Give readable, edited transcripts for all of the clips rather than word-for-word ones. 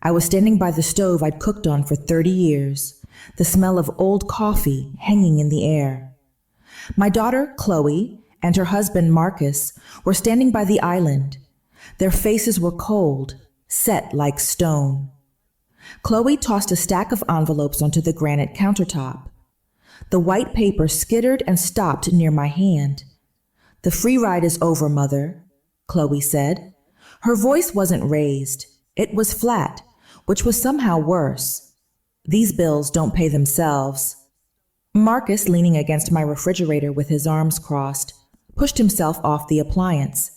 I was standing by the stove I'd cooked on for 30 years, the smell of old coffee hanging in the air. My daughter, Chloe, and her husband, Marcus, were standing by the island. Their faces were cold, set like stone. Chloe tossed a stack of envelopes onto the granite countertop. The white paper skittered and stopped near my hand. "The free ride is over, Mother," Chloe said. Her voice wasn't raised. It was flat, which was somehow worse. "These bills don't pay themselves." Marcus, leaning against my refrigerator with his arms crossed, pushed himself off the appliance.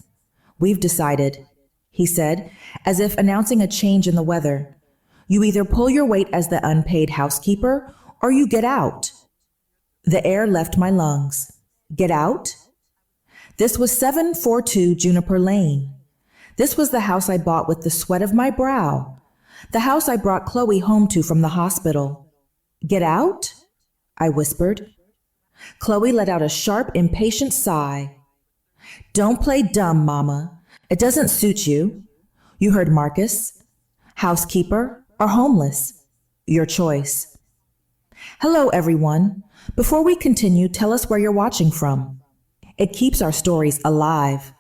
"We've decided," he said, as if announcing a change in the weather. "You either pull your weight as the unpaid housekeeper or you get out." The air left my lungs. Get out? This was 742 Juniper Lane. This was the house I bought with the sweat of my brow. The house I brought Chloe home to from the hospital. "Get out?" I whispered. Chloe let out a sharp, impatient sigh. "Don't play dumb, Mama. It doesn't suit you." You heard Marcus. Housekeeper or homeless? Your choice. Hello, everyone. Before we continue, tell us where you're watching from. It keeps our stories alive.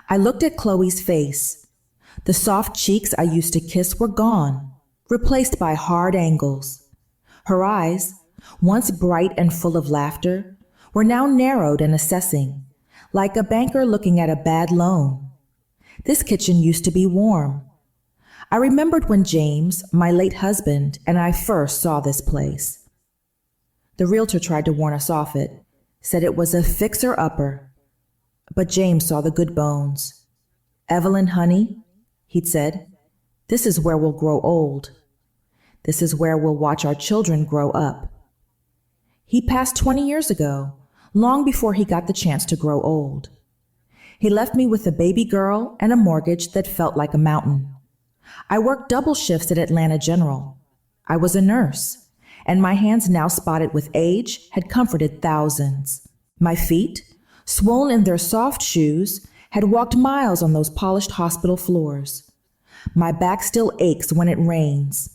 I looked at Chloe's face. The soft cheeks I used to kiss were gone, replaced by hard angles. Her eyes, once bright and full of laughter, were now narrowed and assessing, like a banker looking at a bad loan. This kitchen used to be warm. I remembered when James, my late husband, and I first saw this place. The realtor tried to warn us off it, said it was a fixer-upper. But James saw the good bones. "Evelyn, honey," he'd said, "this is where we'll grow old. This is where we'll watch our children grow up." He passed 20 years ago, long before he got the chance to grow old. He left me with a baby girl and a mortgage that felt like a mountain. I worked double shifts at Atlanta General. I was a nurse, and my hands, now spotted with age, had comforted thousands. My feet, swollen in their soft shoes, had walked miles on those polished hospital floors. My back still aches when it rains.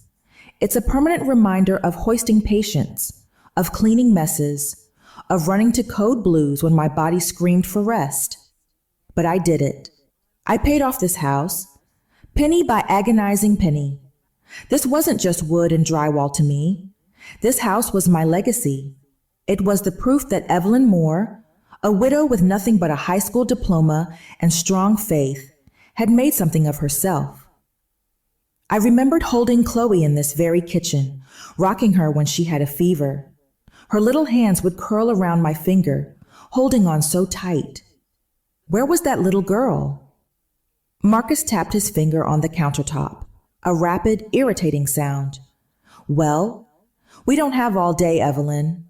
It's a permanent reminder of hoisting patients, of cleaning messes, of running to code blues when my body screamed for rest. But I did it. I paid off this house, penny by agonizing penny. This wasn't just wood and drywall to me. This house was my legacy. It was the proof that Evelyn Moore, a widow with nothing but a high school diploma and strong faith, had made something of herself. I remembered holding Chloe in this very kitchen, rocking her when she had a fever. Her little hands would curl around my finger, holding on so tight. Where was that little girl? Marcus tapped his finger on the countertop, a rapid, irritating sound. "Well, we don't have all day, Evelyn."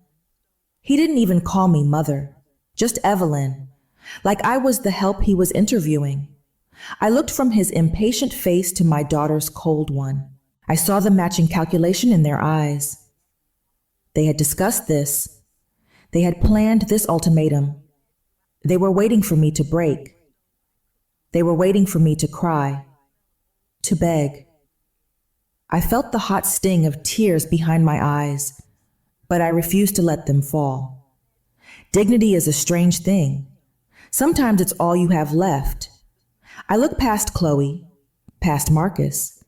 He didn't even call me Mother, just Evelyn, like I was the help he was interviewing. I looked from his impatient face to my daughter's cold one. I saw the matching calculation in their eyes. They had discussed this. They had planned this ultimatum. They were waiting for me to break. They were waiting for me to cry, to beg. I felt the hot sting of tears behind my eyes, but I refused to let them fall. Dignity is a strange thing. Sometimes it's all you have left. I looked past Chloe, past Marcus.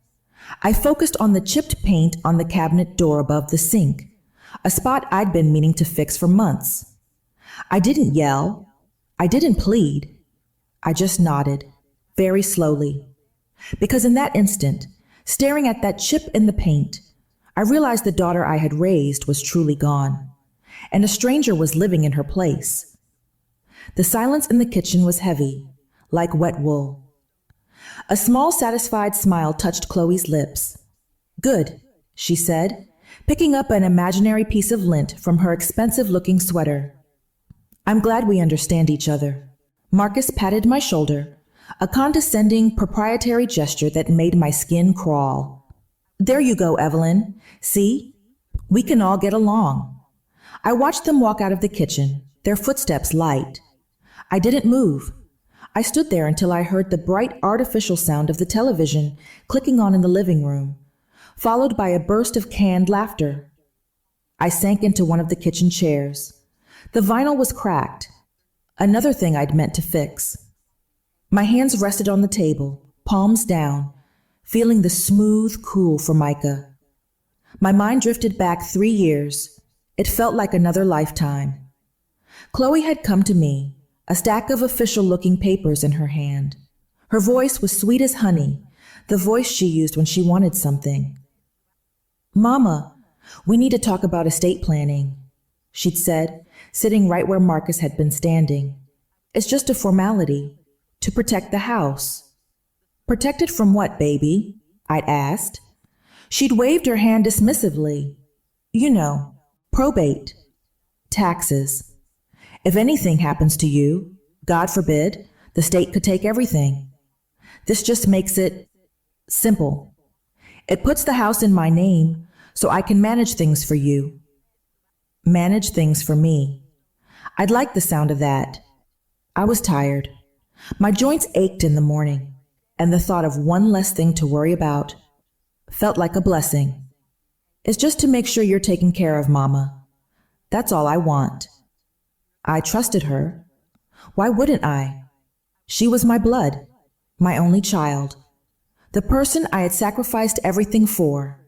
I focused on the chipped paint on the cabinet door above the sink, a spot I'd been meaning to fix for months. I didn't yell. I didn't plead. I just nodded, very slowly. Because in that instant, staring at that chip in the paint, I realized the daughter I had raised was truly gone, and a stranger was living in her place. The silence in the kitchen was heavy, like wet wool. A small, satisfied smile touched Chloe's lips. "Good," she said, picking up an imaginary piece of lint from her expensive-looking sweater. "I'm glad we understand each other." Marcus patted my shoulder, a condescending, proprietary gesture that made my skin crawl. "There you go, Evelyn. See? We can all get along." I watched them walk out of the kitchen, their footsteps light. I didn't move. I stood there until I heard the bright artificial sound of the television clicking on in the living room, followed by a burst of canned laughter. I sank into one of the kitchen chairs. The vinyl was cracked. Another thing I'd meant to fix. My hands rested on the table, palms down, feeling the smooth cool Formica. My mind drifted back 3 years. It felt like another lifetime. Chloe had come to me, a stack of official-looking papers in her hand. Her voice was sweet as honey, the voice she used when she wanted something. "Mama, we need to talk about estate planning," she'd said, sitting right where Marcus had been standing. "It's just a formality, to protect the house." "Protect it from what, baby?" I'd asked. She'd waved her hand dismissively. "You know, probate, taxes. If anything happens to you, God forbid, the state could take everything. This just makes it simple. It puts the house in my name so I can manage things for you." Manage things for me. I'd like the sound of that. I was tired. My joints ached in the morning, and the thought of one less thing to worry about felt like a blessing. "It's just to make sure you're taken care of, Mama. That's all I want." I trusted her. Why wouldn't I? She was my blood, my only child, the person I had sacrificed everything for.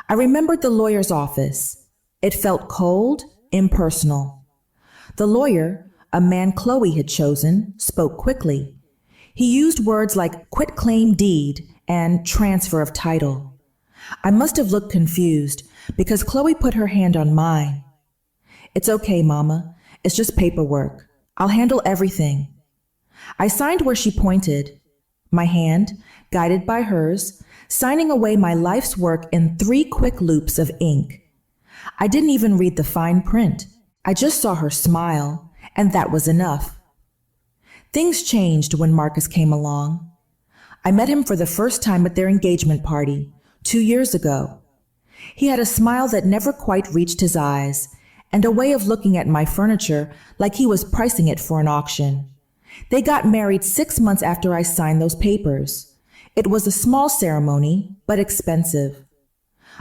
I remembered the lawyer's office. It felt cold, impersonal. The lawyer, a man Chloe had chosen, spoke quickly. He used words like quitclaim deed and transfer of title. I must have looked confused because Chloe put her hand on mine. "It's okay, Mama. It's just paperwork. I'll handle everything." I signed where she pointed, my hand, guided by hers, signing away my life's work in 3 quick loops of ink. I didn't even read the fine print. I just saw her smile, and that was enough. Things changed when Marcus came along. I met him for the first time at their engagement party 2 years ago. He had a smile that never quite reached his eyes, and a way of looking at my furniture like he was pricing it for an auction. They got married 6 months after I signed those papers. It was a small ceremony, but expensive.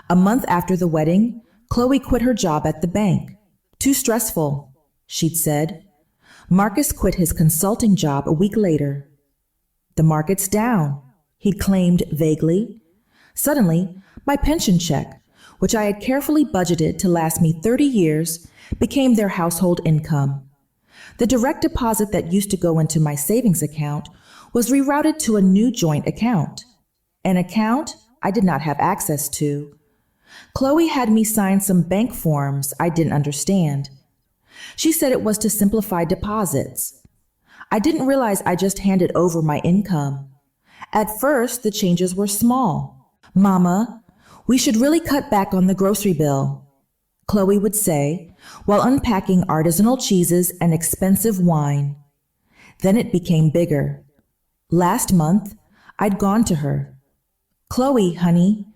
A month after the wedding, Chloe quit her job at the bank. "Too stressful," she'd said. Marcus quit his consulting job a week later. "The market's down," he'd claimed vaguely. Suddenly, my pension check, which I had carefully budgeted to last me 30 years, became their household income. The direct deposit that used to go into my savings account was rerouted to a new joint account, an account I did not have access to. Chloe had me sign some bank forms I didn't understand. She said it was to simplify deposits. I didn't realize I just handed over my income. At first, the changes were small. "Mama, we should really cut back on the grocery bill," Chloe would say, while unpacking artisanal cheeses and expensive wine. Then it became bigger. Last month, I'd gone to her. "Chloe, honey,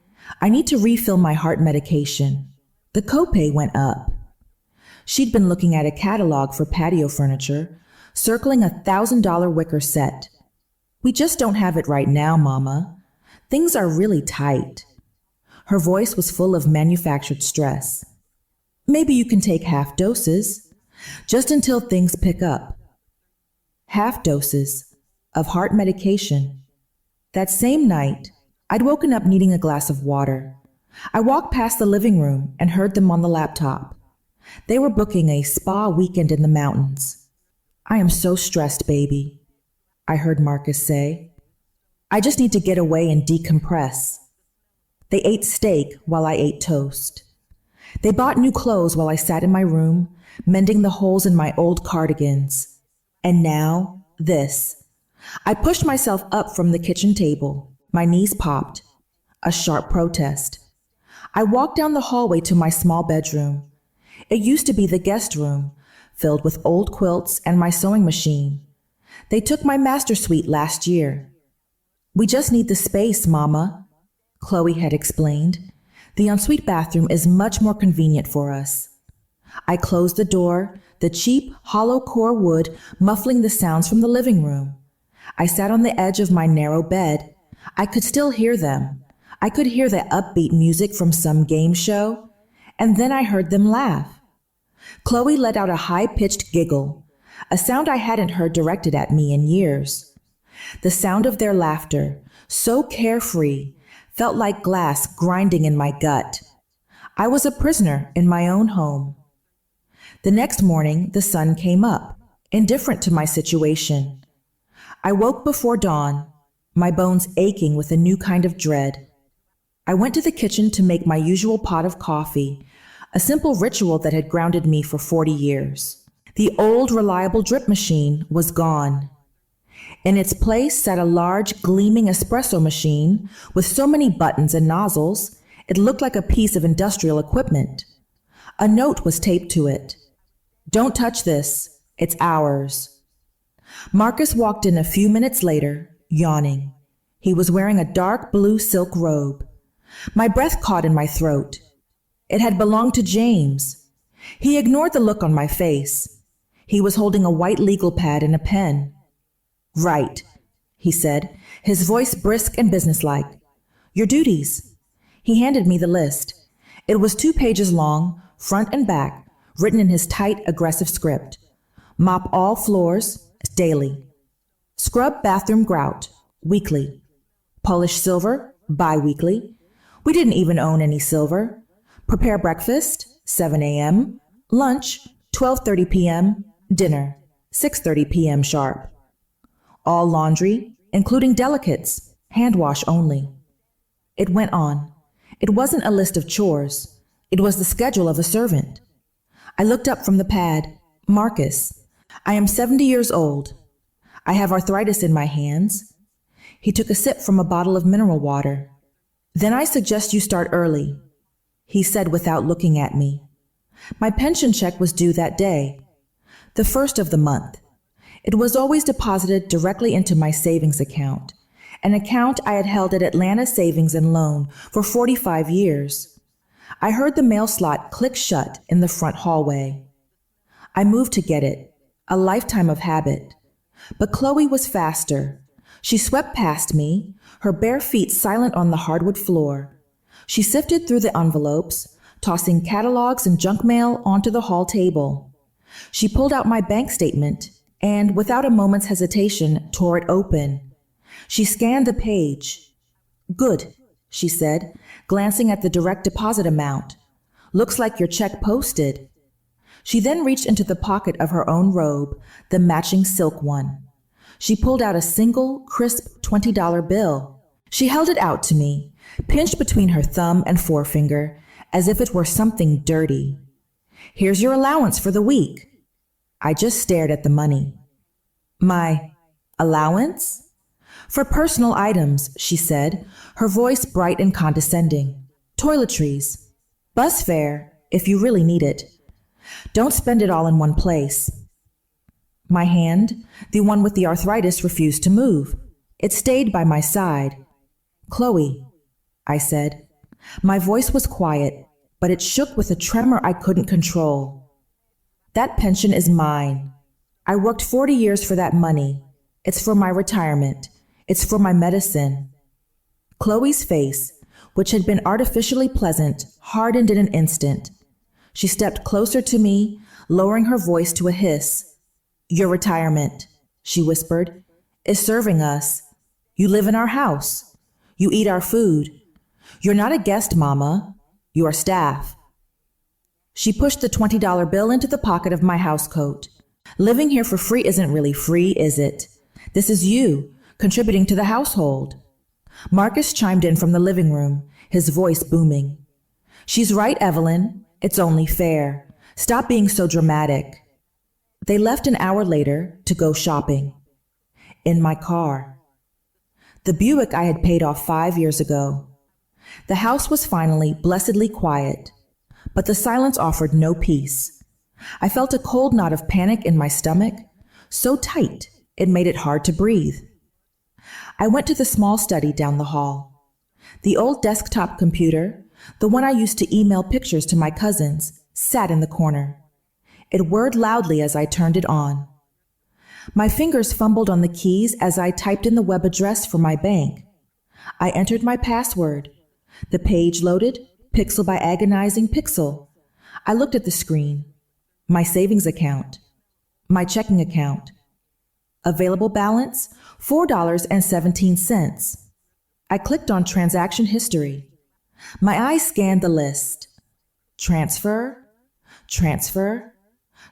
I need to refill my heart medication. The copay went up." She'd been looking at a catalog for patio furniture, circling a $1,000 wicker set. "We just don't have it right now, Mama. Things are really tight." Her voice was full of manufactured stress. "Maybe you can take half doses, just until things pick up." Half doses of heart medication. That same night, I'd woken up needing a glass of water. I walked past the living room and heard them on the laptop. They were booking a spa weekend in the mountains. "I am so stressed, baby," I heard Marcus say. "I just need to get away and decompress." They ate steak while I ate toast. They bought new clothes while I sat in my room, mending the holes in my old cardigans. And now, this. I pushed myself up from the kitchen table. My knees popped. A sharp protest. I walked down the hallway to my small bedroom. It used to be the guest room, filled with old quilts and my sewing machine. They took my master suite last year. "We just need the space, Mama," Chloe had explained. "The ensuite bathroom is much more convenient for us." I closed the door, the cheap, hollow core wood muffling the sounds from the living room. I sat on the edge of my narrow bed. I could still hear them. I could hear the upbeat music from some game show, and then I heard them laugh. Chloe let out a high-pitched giggle, a sound I hadn't heard directed at me in years. The sound of their laughter, so carefree, felt like glass grinding in my gut. I was a prisoner in my own home. The next morning, the sun came up, indifferent to my situation. I woke before dawn, my bones aching with a new kind of dread. I went to the kitchen to make my usual pot of coffee, a simple ritual that had grounded me for 40 years. The old, reliable drip machine was gone. In its place sat a large, gleaming espresso machine with so many buttons and nozzles, it looked like a piece of industrial equipment. A note was taped to it. "Don't touch this. It's ours." Marcus walked in a few minutes later, yawning. He was wearing a dark blue silk robe. My breath caught in my throat. It had belonged to James. He ignored the look on my face. He was holding a white legal pad and a pen. "Right," he said, his voice brisk and businesslike. "Your duties." He handed me the list. It was 2 pages long, front and back, written in his tight, aggressive script. Mop all floors, daily. Scrub bathroom grout, weekly. Polish silver, bi-weekly. We didn't even own any silver. Prepare breakfast, 7 a.m. Lunch, 12:30 p.m. Dinner, 6:30 p.m. sharp. All laundry, including delicates, hand wash only. It went on. It wasn't a list of chores. It was the schedule of a servant. I looked up from the pad. "Marcus, I am 70 years old. I have arthritis in my hands." He took a sip from a bottle of mineral water. "Then I suggest you start early," he said without looking at me. My pension check was due that day, the first of the month. It was always deposited directly into my savings account, an account I had held at Atlanta Savings and Loan for 45 years. I heard the mail slot click shut in the front hallway. I moved to get it, a lifetime of habit. But Chloe was faster. She swept past me, her bare feet silent on the hardwood floor. She sifted through the envelopes, tossing catalogs and junk mail onto the hall table. She pulled out my bank statement and, without a moment's hesitation, tore it open. She scanned the page. "Good," she said, glancing at the direct deposit amount. "Looks like your check posted." She then reached into the pocket of her own robe, the matching silk one. She pulled out a single, crisp $20 bill. She held it out to me, pinched between her thumb and forefinger, as if it were something dirty. "Here's your allowance for the week." I just stared at the money. "My allowance?" "For personal items," she said, her voice bright and condescending. "Toiletries. Bus fare, if you really need it. Don't spend it all in one place." My hand, the one with the arthritis, refused to move. It stayed by my side. "Chloe," I said. My voice was quiet, but it shook with a tremor I couldn't control. "That pension is mine. I worked 40 years for that money. It's for my retirement. It's for my medicine." Chloe's face, which had been artificially pleasant, hardened in an instant. She stepped closer to me, lowering her voice to a hiss. "Your retirement," she whispered, "is serving us. You live in our house. You eat our food. You're not a guest, Mama. You are staff." She pushed the $20 bill into the pocket of my housecoat. "Living here for free isn't really free, is it? This is you, contributing to the household." Marcus chimed in from the living room, his voice booming. "She's right, Evelyn. It's only fair. Stop being so dramatic." They left an hour later to go shopping. In my car. The Buick I had paid off 5 years ago. The house was finally blessedly quiet, but the silence offered no peace. I felt a cold knot of panic in my stomach, so tight it made it hard to breathe. I went to the small study down the hall. The old desktop computer, the one I used to email pictures to my cousins, sat in the corner. It whirred loudly as I turned it on. My fingers fumbled on the keys as I typed in the web address for my bank. I entered my password. The page loaded, pixel by agonizing pixel. I looked at the screen. My savings account. My checking account. Available balance, $4.17. I clicked on transaction history. My eyes scanned the list. Transfer, transfer,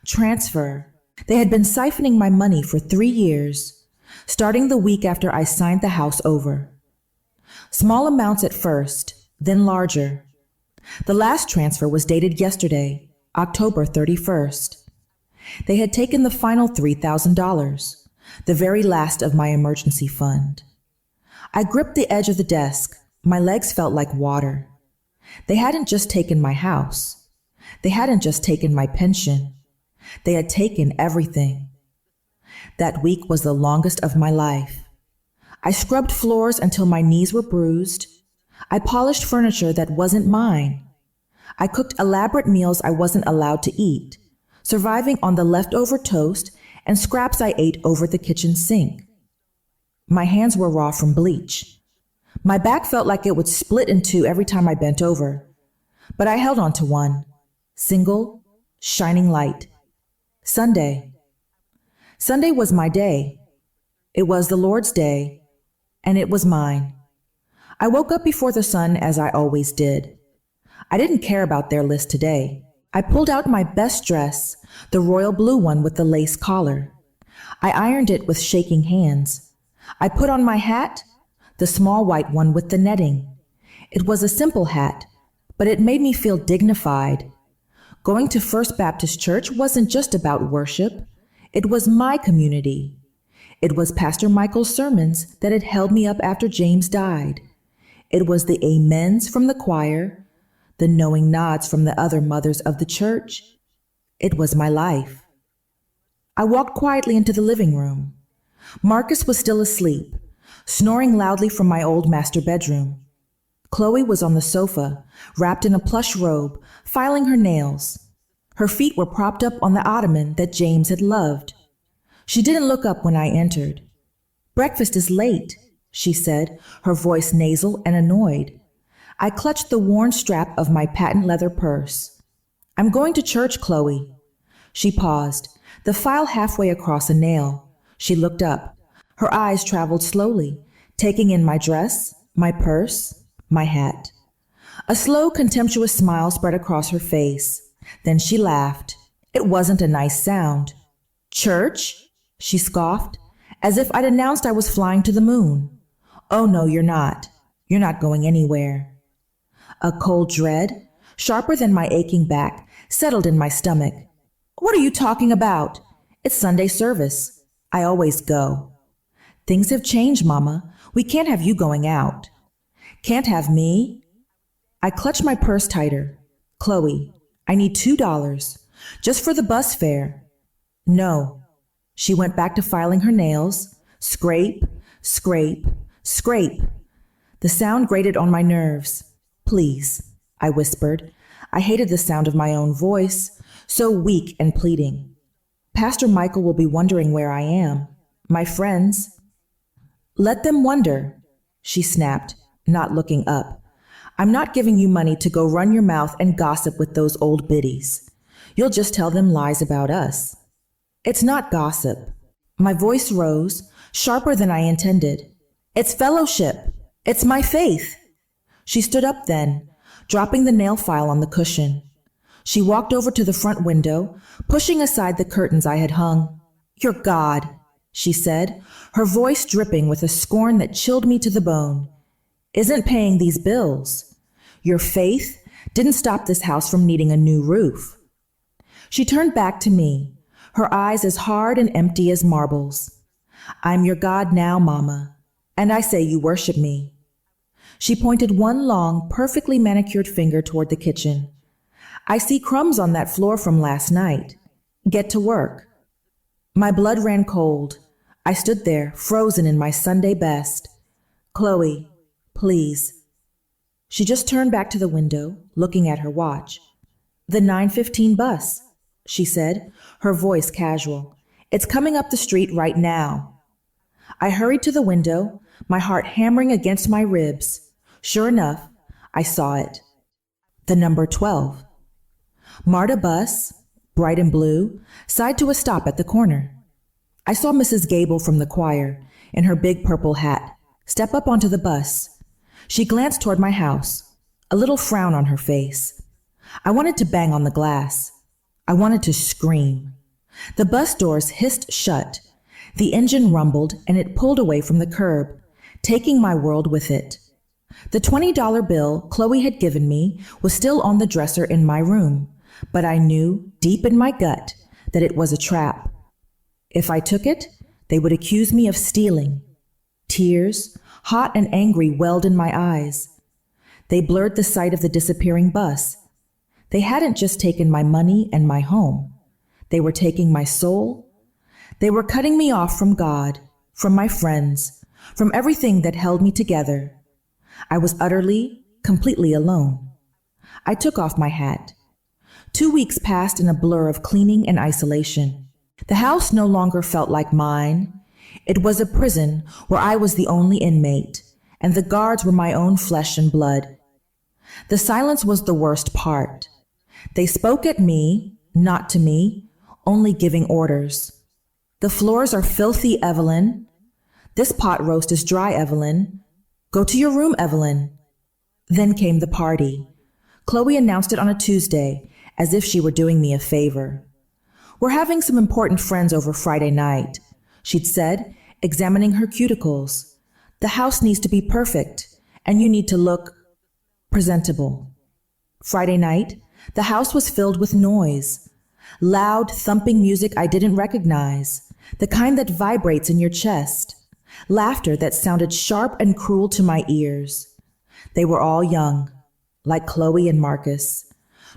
transfer. They had been siphoning my money for 3 years, starting the week after I signed the house over. Small amounts at first, then larger. The last transfer was dated yesterday, October 31st. They had taken the final $3,000, the very last of my emergency fund. I gripped the edge of the desk. My legs felt like water. They hadn't just taken my house. They hadn't just taken my pension. They had taken everything. That week was the longest of my life. I scrubbed floors until my knees were bruised. I polished furniture that wasn't mine. I cooked elaborate meals I wasn't allowed to eat, surviving on the leftover toast and scraps I ate over the kitchen sink. My hands were raw from bleach. My back felt like it would split in two every time I bent over, but I held on to one, single, shining light. Sunday. Sunday was my day. It was the Lord's day, and it was mine. I woke up before the sun as I always did. I didn't care about their list today. I pulled out my best dress, the royal blue one with the lace collar. I ironed it with shaking hands. I put on my hat, the small white one with the netting. It was a simple hat, but it made me feel dignified. Going to First Baptist Church wasn't just about worship. It was my community. It was Pastor Michael's sermons that had held me up after James died. It was the amens from the choir, the knowing nods from the other mothers of the church. It was my life. I walked quietly into the living room. Marcus was still asleep, snoring loudly from my old master bedroom. Chloe was on the sofa, wrapped in a plush robe, filing her nails. Her feet were propped up on the ottoman that James had loved. She didn't look up when I entered. "Breakfast is late," she said, her voice nasal and annoyed. I clutched the worn strap of my patent leather purse. "I'm going to church, Chloe." She paused, the file halfway across a nail. She looked up. Her eyes traveled slowly, taking in my dress, my purse, my hat. A slow, contemptuous smile spread across her face. Then she laughed. It wasn't a nice sound. "Church?" she scoffed, as if I'd announced I was flying to the moon. "Oh no, you're not. You're not going anywhere." A cold dread, sharper than my aching back, settled in my stomach. "What are you talking about? It's Sunday service. I always go." "Things have changed, Mama. We can't have you going out." "Can't have me?" I clutched my purse tighter. "Chloe, I need $2, just for the bus fare." "No." She went back to filing her nails. Scrape, scrape, scrape. The sound grated on my nerves. "Please," I whispered. I hated the sound of my own voice, so weak and pleading. "Pastor Michael will be wondering where I am. My friends." "Let them wonder," she snapped, not looking up. "I'm not giving you money to go run your mouth and gossip with those old biddies. You'll just tell them lies about us." "It's not gossip." My voice rose, sharper than I intended. "It's fellowship. It's my faith." She stood up then, dropping the nail file on the cushion. She walked over to the front window, pushing aside the curtains I had hung. "Your God," she said, her voice dripping with a scorn that chilled me to the bone, "isn't paying these bills. Your faith didn't stop this house from needing a new roof." She turned back to me, her eyes as hard and empty as marbles. "I'm your God now, Mama, and I say you worship me." She pointed one long, perfectly manicured finger toward the kitchen. "I see crumbs on that floor from last night. Get to work." My blood ran cold. I stood there, frozen in my Sunday best. "Chloe, please." She just turned back to the window, looking at her watch. "The 9:15 bus," she said, her voice casual. It's coming up the street right now. I hurried to the window, my heart hammering against my ribs. Sure enough, I saw it. The number 12. MARTA bus, bright and blue, sighed to a stop at the corner. I saw Mrs. Gable from the choir, in her big purple hat, step up onto the bus. She glanced toward my house, a little frown on her face. I wanted to bang on the glass. I wanted to scream. The bus doors hissed shut. The engine rumbled and it pulled away from the curb, taking my world with it. The $20 bill Chloe had given me was still on the dresser in my room, but I knew deep in my gut that it was a trap. If I took it, they would accuse me of stealing. Tears, hot and angry, welled in my eyes. They blurred the sight of the disappearing bus. They hadn't just taken my money and my home. They were taking my soul. They were cutting me off from God, from my friends, from everything that held me together. I was utterly, completely alone. I took off my hat. 2 weeks passed in a blur of cleaning and isolation. The house no longer felt like mine. It was a prison where I was the only inmate, and the guards were my own flesh and blood. The silence was the worst part. They spoke at me, not to me, only giving orders. The floors are filthy, Evelyn. This pot roast is dry, Evelyn. Go to your room, Evelyn. Then came the party. Chloe announced it on a Tuesday, as if she were doing me a favor. We're having some important friends over Friday night, she'd said, examining her cuticles. The house needs to be perfect, and you need to look presentable. Friday night, the house was filled with noise. Loud, thumping music I didn't recognize, the kind that vibrates in your chest. Laughter that sounded sharp and cruel to my ears. They were all young, like Chloe and Marcus,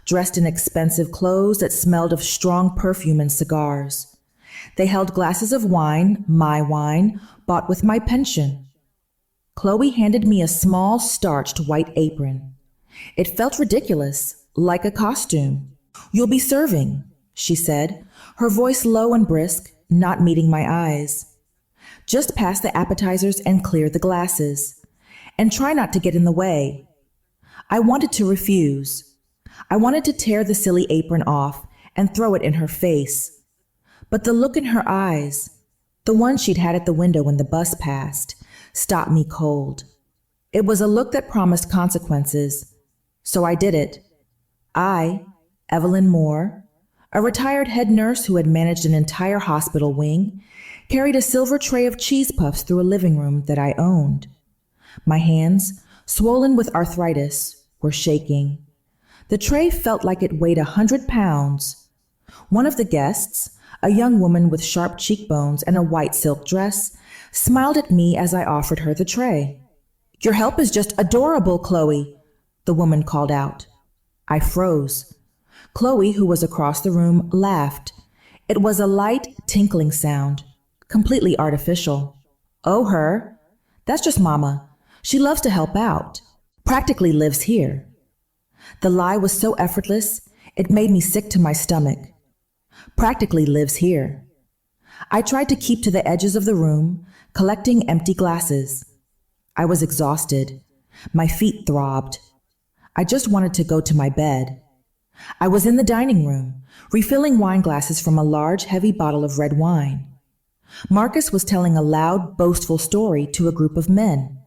dressed in expensive clothes that smelled of strong perfume and cigars. They held glasses of wine, my wine, bought with my pension. Chloe handed me a small, starched white apron. It felt ridiculous, like a costume. You'll be serving, she said, her voice low and brisk, not meeting my eyes. Just pass the appetizers and clear the glasses. And try not to get in the way. I wanted to refuse. I wanted to tear the silly apron off and throw it in her face. But the look in her eyes, the one she'd had at the window when the bus passed, stopped me cold. It was a look that promised consequences. So I did it. I, Evelyn Moore, a retired head nurse who had managed an entire hospital wing, carried a silver tray of cheese puffs through a living room that I owned. My hands, swollen with arthritis, were shaking. The tray felt like it weighed 100 pounds. One of the guests, a young woman with sharp cheekbones and a white silk dress, smiled at me as I offered her the tray. "Your help is just adorable, Chloe," the woman called out. I froze. Chloe, who was across the room, laughed. It was a light, tinkling sound, completely artificial. "Oh, her? That's just Mama. She loves to help out. Practically lives here." The lie was so effortless, it made me sick to my stomach. Practically lives here. I tried to keep to the edges of the room, collecting empty glasses. I was exhausted. My feet throbbed. I just wanted to go to my bed. I was in the dining room, refilling wine glasses from a large, heavy bottle of red wine. Marcus was telling a loud, boastful story to a group of men.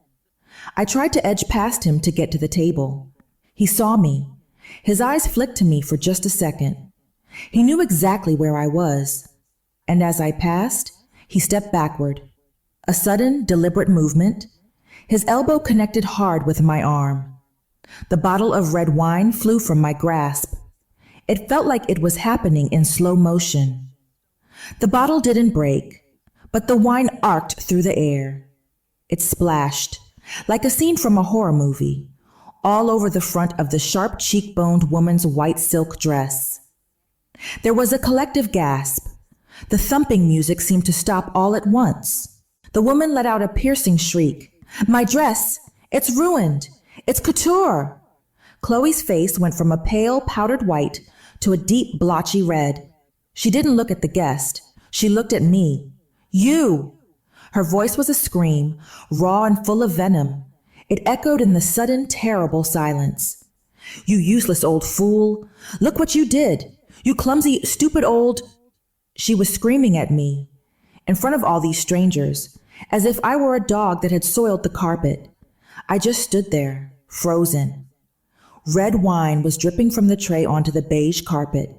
I tried to edge past him to get to the table. He saw me. His eyes flicked to me for just a second. He knew exactly where I was. And as I passed, he stepped backward. A sudden, deliberate movement. His elbow connected hard with my arm. The bottle of red wine flew from my grasp. It felt like it was happening in slow motion. The bottle didn't break, but the wine arced through the air. It splashed, like a scene from a horror movie, all over the front of the sharp cheekboned woman's white silk dress. There was a collective gasp. The thumping music seemed to stop all at once. The woman let out a piercing shriek. "My dress! It's ruined! It's couture!" Chloe's face went from a pale, powdered white to a deep, blotchy red. She didn't look at the guest. She looked at me. You! Her voice was a scream, raw and full of venom. It echoed in the sudden, terrible silence. You useless old fool! Look what you did! You clumsy, stupid old... She was screaming at me, in front of all these strangers, as if I were a dog that had soiled the carpet. I just stood there, frozen. Red wine was dripping from the tray onto the beige carpet.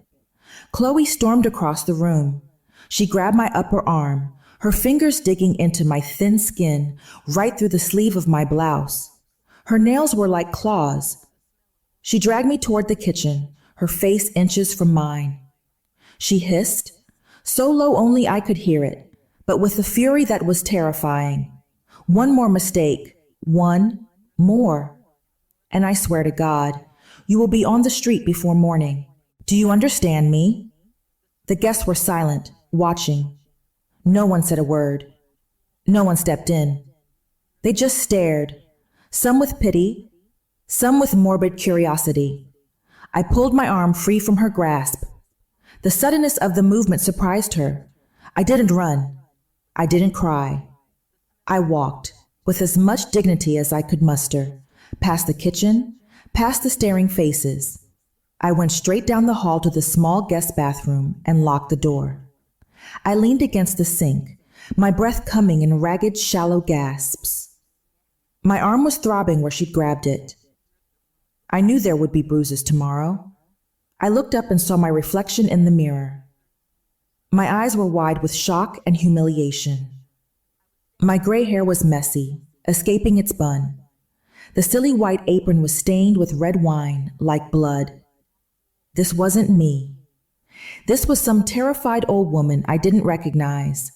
Chloe stormed across the room. She grabbed my upper arm, her fingers digging into my thin skin, right through the sleeve of my blouse. Her nails were like claws. She dragged me toward the kitchen, her face inches from mine. She hissed, so low only I could hear it, but with a fury that was terrifying. One more mistake, one more. And I swear to God, you will be on the street before morning. Do you understand me? The guests were silent, watching. No one said a word. No one stepped in. They just stared, some with pity, some with morbid curiosity. I pulled my arm free from her grasp. The suddenness of the movement surprised her. I didn't run. I didn't cry. I walked, with as much dignity as I could muster, past the kitchen, past the staring faces. I went straight down the hall to the small guest bathroom and locked the door. I leaned against the sink, my breath coming in ragged, shallow gasps. My arm was throbbing where she'd grabbed it. I knew there would be bruises tomorrow. I looked up and saw my reflection in the mirror. My eyes were wide with shock and humiliation. My gray hair was messy, escaping its bun. The silly white apron was stained with red wine, like blood. This wasn't me. This was some terrified old woman I didn't recognize.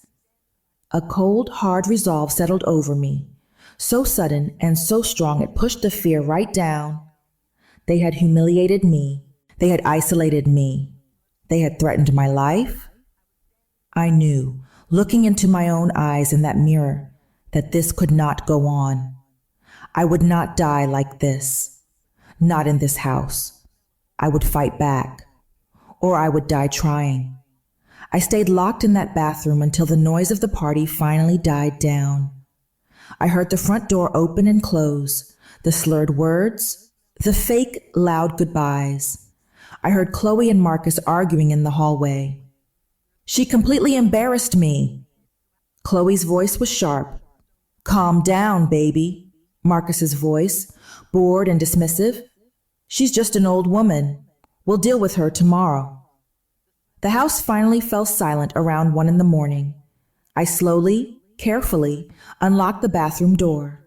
A cold, hard resolve settled over me, so sudden and so strong it pushed the fear right down. They had humiliated me. They had isolated me. They had threatened my life. I knew, looking into my own eyes in that mirror, that this could not go on. I would not die like this. Not in this house. I would fight back. Or I would die trying. I stayed locked in that bathroom until the noise of the party finally died down. I heard the front door open and close, the slurred words, the fake, loud goodbyes. I heard Chloe and Marcus arguing in the hallway. She completely embarrassed me. Chloe's voice was sharp. Calm down, baby. Marcus's voice, bored and dismissive. She's just an old woman. We'll deal with her tomorrow. The house finally fell silent around 1 a.m. I slowly, carefully unlocked the bathroom door.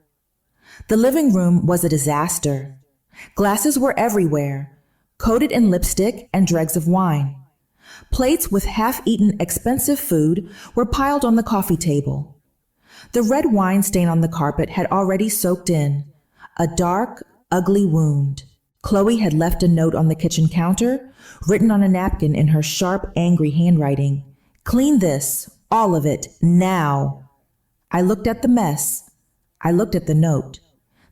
The living room was a disaster. Glasses were everywhere, coated in lipstick and dregs of wine. Plates with half-eaten expensive food were piled on the coffee table. The red wine stain on the carpet had already soaked in, a dark, ugly wound. Chloe had left a note on the kitchen counter, written on a napkin in her sharp, angry handwriting. Clean this, all of it, now. I looked at the mess. I looked at the note.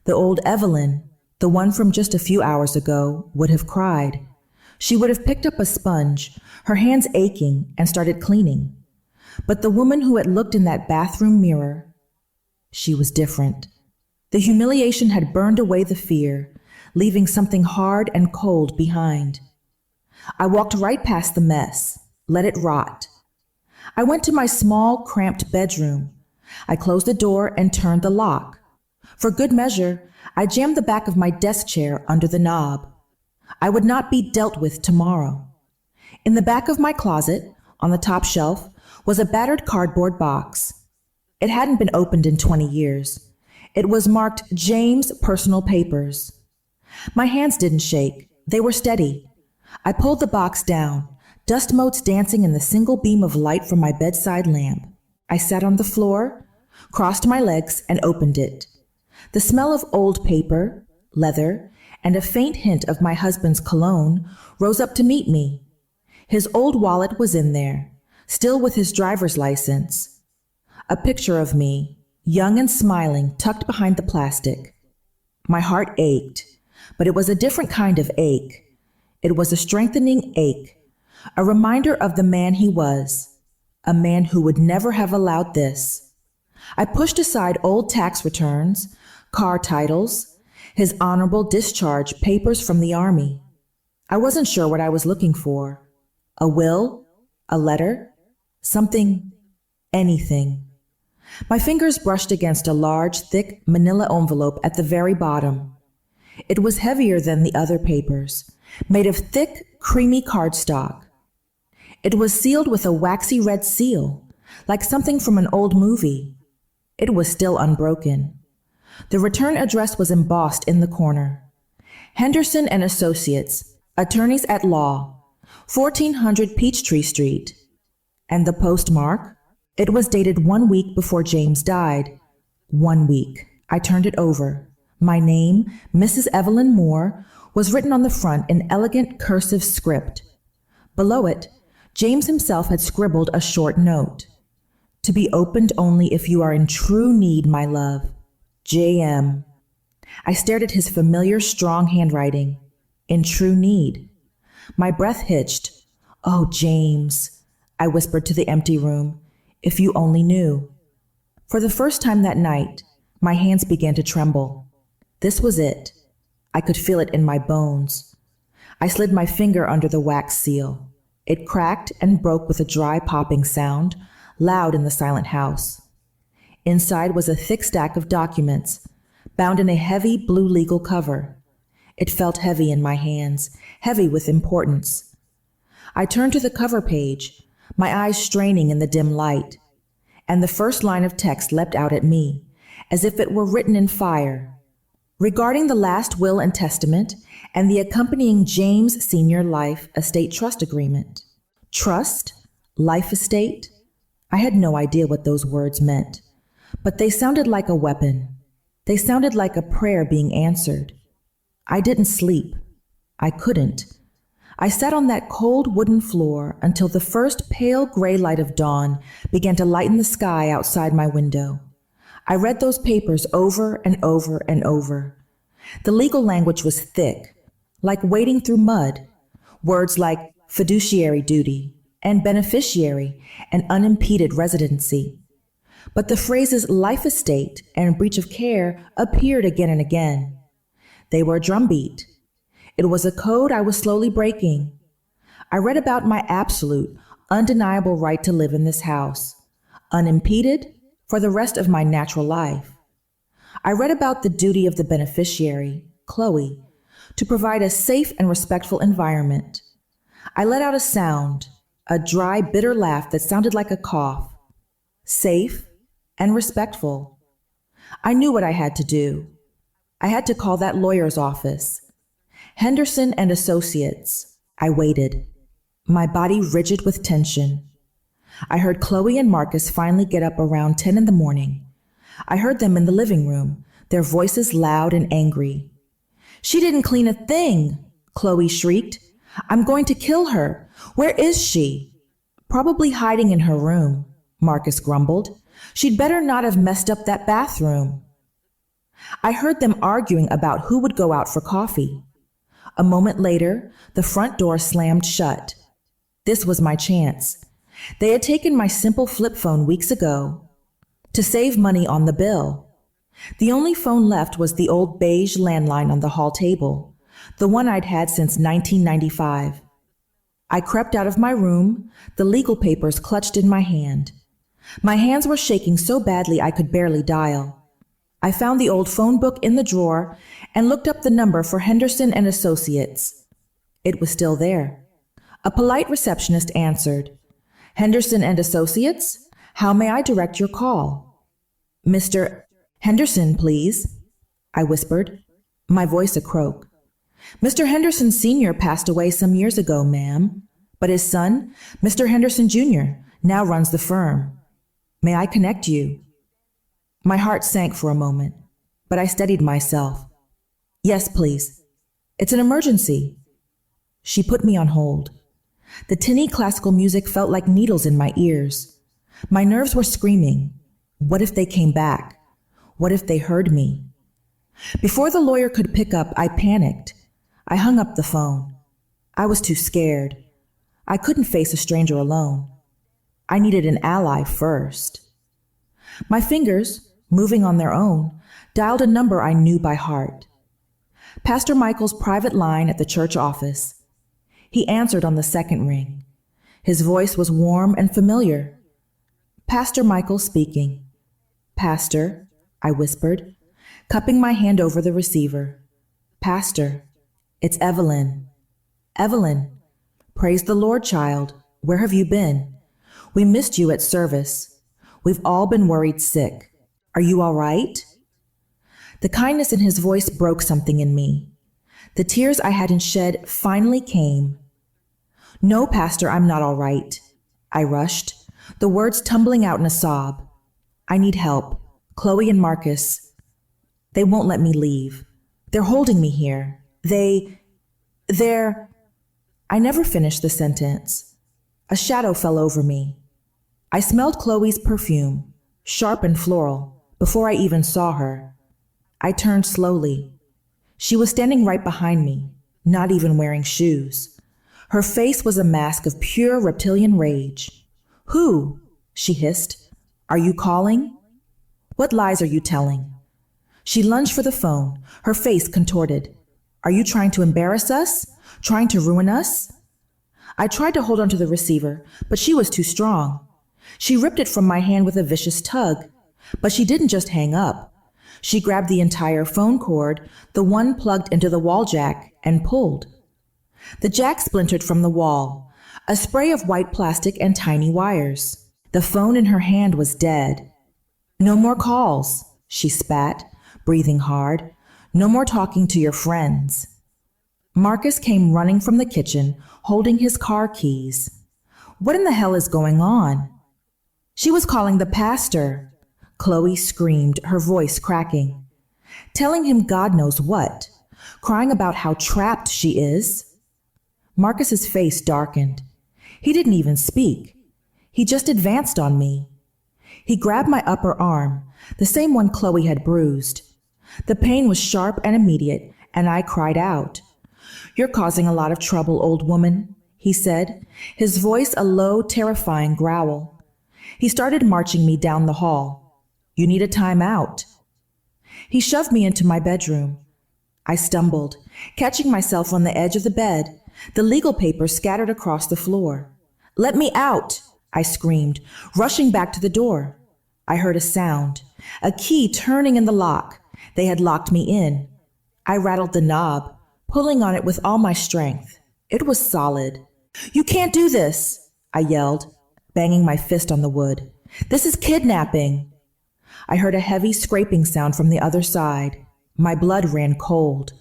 The old Evelyn, the one from just a few hours ago, would have cried. She would have picked up a sponge, her hands aching, and started cleaning. But the woman who had looked in that bathroom mirror, she was different. The humiliation had burned away the fear, leaving something hard and cold behind. I walked right past the mess, let it rot. I went to my small, cramped bedroom. I closed the door and turned the lock. For good measure, I jammed the back of my desk chair under the knob. I would not be dealt with tomorrow. In the back of my closet, on the top shelf, was a battered cardboard box. It hadn't been opened in 20 years. It was marked James Personal Papers. My hands didn't shake. They were steady. I pulled the box down, dust motes dancing in the single beam of light from my bedside lamp. I sat on the floor, crossed my legs, and opened it. The smell of old paper, leather, and a faint hint of my husband's cologne rose up to meet me. His old wallet was in there, still with his driver's license. A picture of me, young and smiling, tucked behind the plastic. My heart ached, but it was a different kind of ache. It was a strengthening ache, a reminder of the man he was, A man who would never have allowed this. I pushed aside old tax returns, car titles, his honorable discharge papers from the army. I wasn't sure what I was looking for. A will? A letter? Something? Anything. My fingers brushed against a large, thick manila envelope at the very bottom. It was heavier than the other papers, made of thick, creamy cardstock. It was sealed with a waxy red seal, like something from an old movie. It was still unbroken. The return address was embossed in the corner. Henderson and Associates, Attorneys at Law, 1400 Peachtree Street. And the postmark? It was dated 1 week before James died. 1 week. I turned it over. My name, Mrs. Evelyn Moore, was written on the front in elegant cursive script. Below it, James himself had scribbled a short note. To be opened only if you are in true need, my love. J.M. I stared at his familiar, strong handwriting. In true need. My breath hitched. Oh, James, I whispered to the empty room. If you only knew. For the first time that night, my hands began to tremble. This was it. I could feel it in my bones. I slid my finger under the wax seal. It cracked and broke with a dry popping sound, loud in the silent house. Inside was a thick stack of documents, bound in a heavy blue legal cover. It felt heavy in my hands, heavy with importance. I turned to the cover page, my eyes straining in the dim light, and the first line of text leapt out at me, as if it were written in fire. Regarding the last will and testament and the accompanying James Senior Life Estate Trust Agreement. Trust? Life estate? I had no idea what those words meant, but they sounded like a weapon. They sounded like a prayer being answered. I didn't sleep. I couldn't. I sat on that cold wooden floor until the first pale gray light of dawn began to lighten the sky outside my window. I read those papers over and over and over. The legal language was thick, like wading through mud. Words like fiduciary duty and beneficiary and unimpeded residency. But the phrases life estate and breach of care appeared again and again. They were a drumbeat. It was a code I was slowly breaking. I read about my absolute, undeniable right to live in this house, unimpeded for the rest of my natural life. I read about the duty of the beneficiary, Chloe, to provide a safe and respectful environment. I let out a sound, a dry, bitter laugh that sounded like a cough. Safe and respectful. I knew what I had to do. I had to call that lawyer's office. Henderson and Associates. I waited, my body rigid with tension. I heard Chloe and Marcus finally get up around 10 in the morning. I heard them in the living room, their voices loud and angry. She didn't clean a thing, Chloe shrieked. I'm going to kill her. Where is she? Probably hiding in her room, Marcus grumbled. She'd better not have messed up that bathroom. I heard them arguing about who would go out for coffee. A moment later, the front door slammed shut. This was my chance. They had taken my simple flip phone weeks ago to save money on the bill. The only phone left was the old beige landline on the hall table, the one I'd had since 1995. I crept out of my room, the legal papers clutched in my hand. My hands were shaking so badly I could barely dial. I found the old phone book in the drawer and looked up the number for Henderson and Associates. It was still there. A polite receptionist answered. Henderson and Associates? How may I direct your call? Mr. Henderson, please, I whispered, my voice a croak. Mr. Henderson Sr. passed away some years ago, ma'am, but his son, Mr. Henderson Jr., now runs the firm. May I connect you? My heart sank for a moment, but I steadied myself. Yes, please. It's an emergency. She put me on hold. The tinny classical music felt like needles in my ears. My nerves were screaming. What if they came back? What if they heard me? Before the lawyer could pick up, I panicked. I hung up the phone. I was too scared. I couldn't face a stranger alone. I needed an ally first. My fingers, moving on their own, dialed a number I knew by heart. Pastor Michael's private line at the church office. He answered on the second ring. His voice was warm and familiar. Pastor Michael speaking. "Pastor," I whispered, cupping my hand over the receiver. "Pastor, it's Evelyn." "Evelyn, praise the Lord, child. Where have you been? We missed you at service. We've all been worried sick. Are you all right?" The kindness in his voice broke something in me. The tears I hadn't shed finally came. "No, Pastor, I'm not all right," I rushed, the words tumbling out in a sob. "I need help. Chloe and Marcus. They won't let me leave. They're holding me here. They're... I never finished the sentence. A shadow fell over me. I smelled Chloe's perfume, sharp and floral, before I even saw her. I turned slowly. She was standing right behind me, not even wearing shoes. Her face was a mask of pure reptilian rage. "Who?" she hissed. "Are you calling? What lies are you telling?" She lunged for the phone, her face contorted. "Are you trying to embarrass us? Trying to ruin us?" I tried to hold onto the receiver, but she was too strong. She ripped it from my hand with a vicious tug, but she didn't just hang up. She grabbed the entire phone cord, the one plugged into the wall jack, and pulled. The jack splintered from the wall, a spray of white plastic and tiny wires. The phone in her hand was dead. "No more calls," she spat, breathing hard. "No more talking to your friends." Marcus came running from the kitchen, holding his car keys. "What in the hell is going on?" "She was calling the pastor," Chloe screamed, her voice cracking. "Telling him God knows what. Crying about how trapped she is." Marcus's face darkened. He didn't even speak. He just advanced on me. He grabbed my upper arm, the same one Chloe had bruised. The pain was sharp and immediate, and I cried out. "You're causing a lot of trouble, old woman," he said, his voice a low, terrifying growl. He started marching me down the hall. "You need a time out." He shoved me into my bedroom. I stumbled, catching myself on the edge of the bed, the legal papers scattered across the floor. "Let me out!" I screamed, rushing back to the door. I heard a sound, a key turning in the lock. They had locked me in. I rattled the knob, pulling on it with all my strength. It was solid. "You can't do this!" I yelled, banging my fist on the wood. "This is kidnapping!" I heard a heavy scraping sound from the other side. My blood ran cold.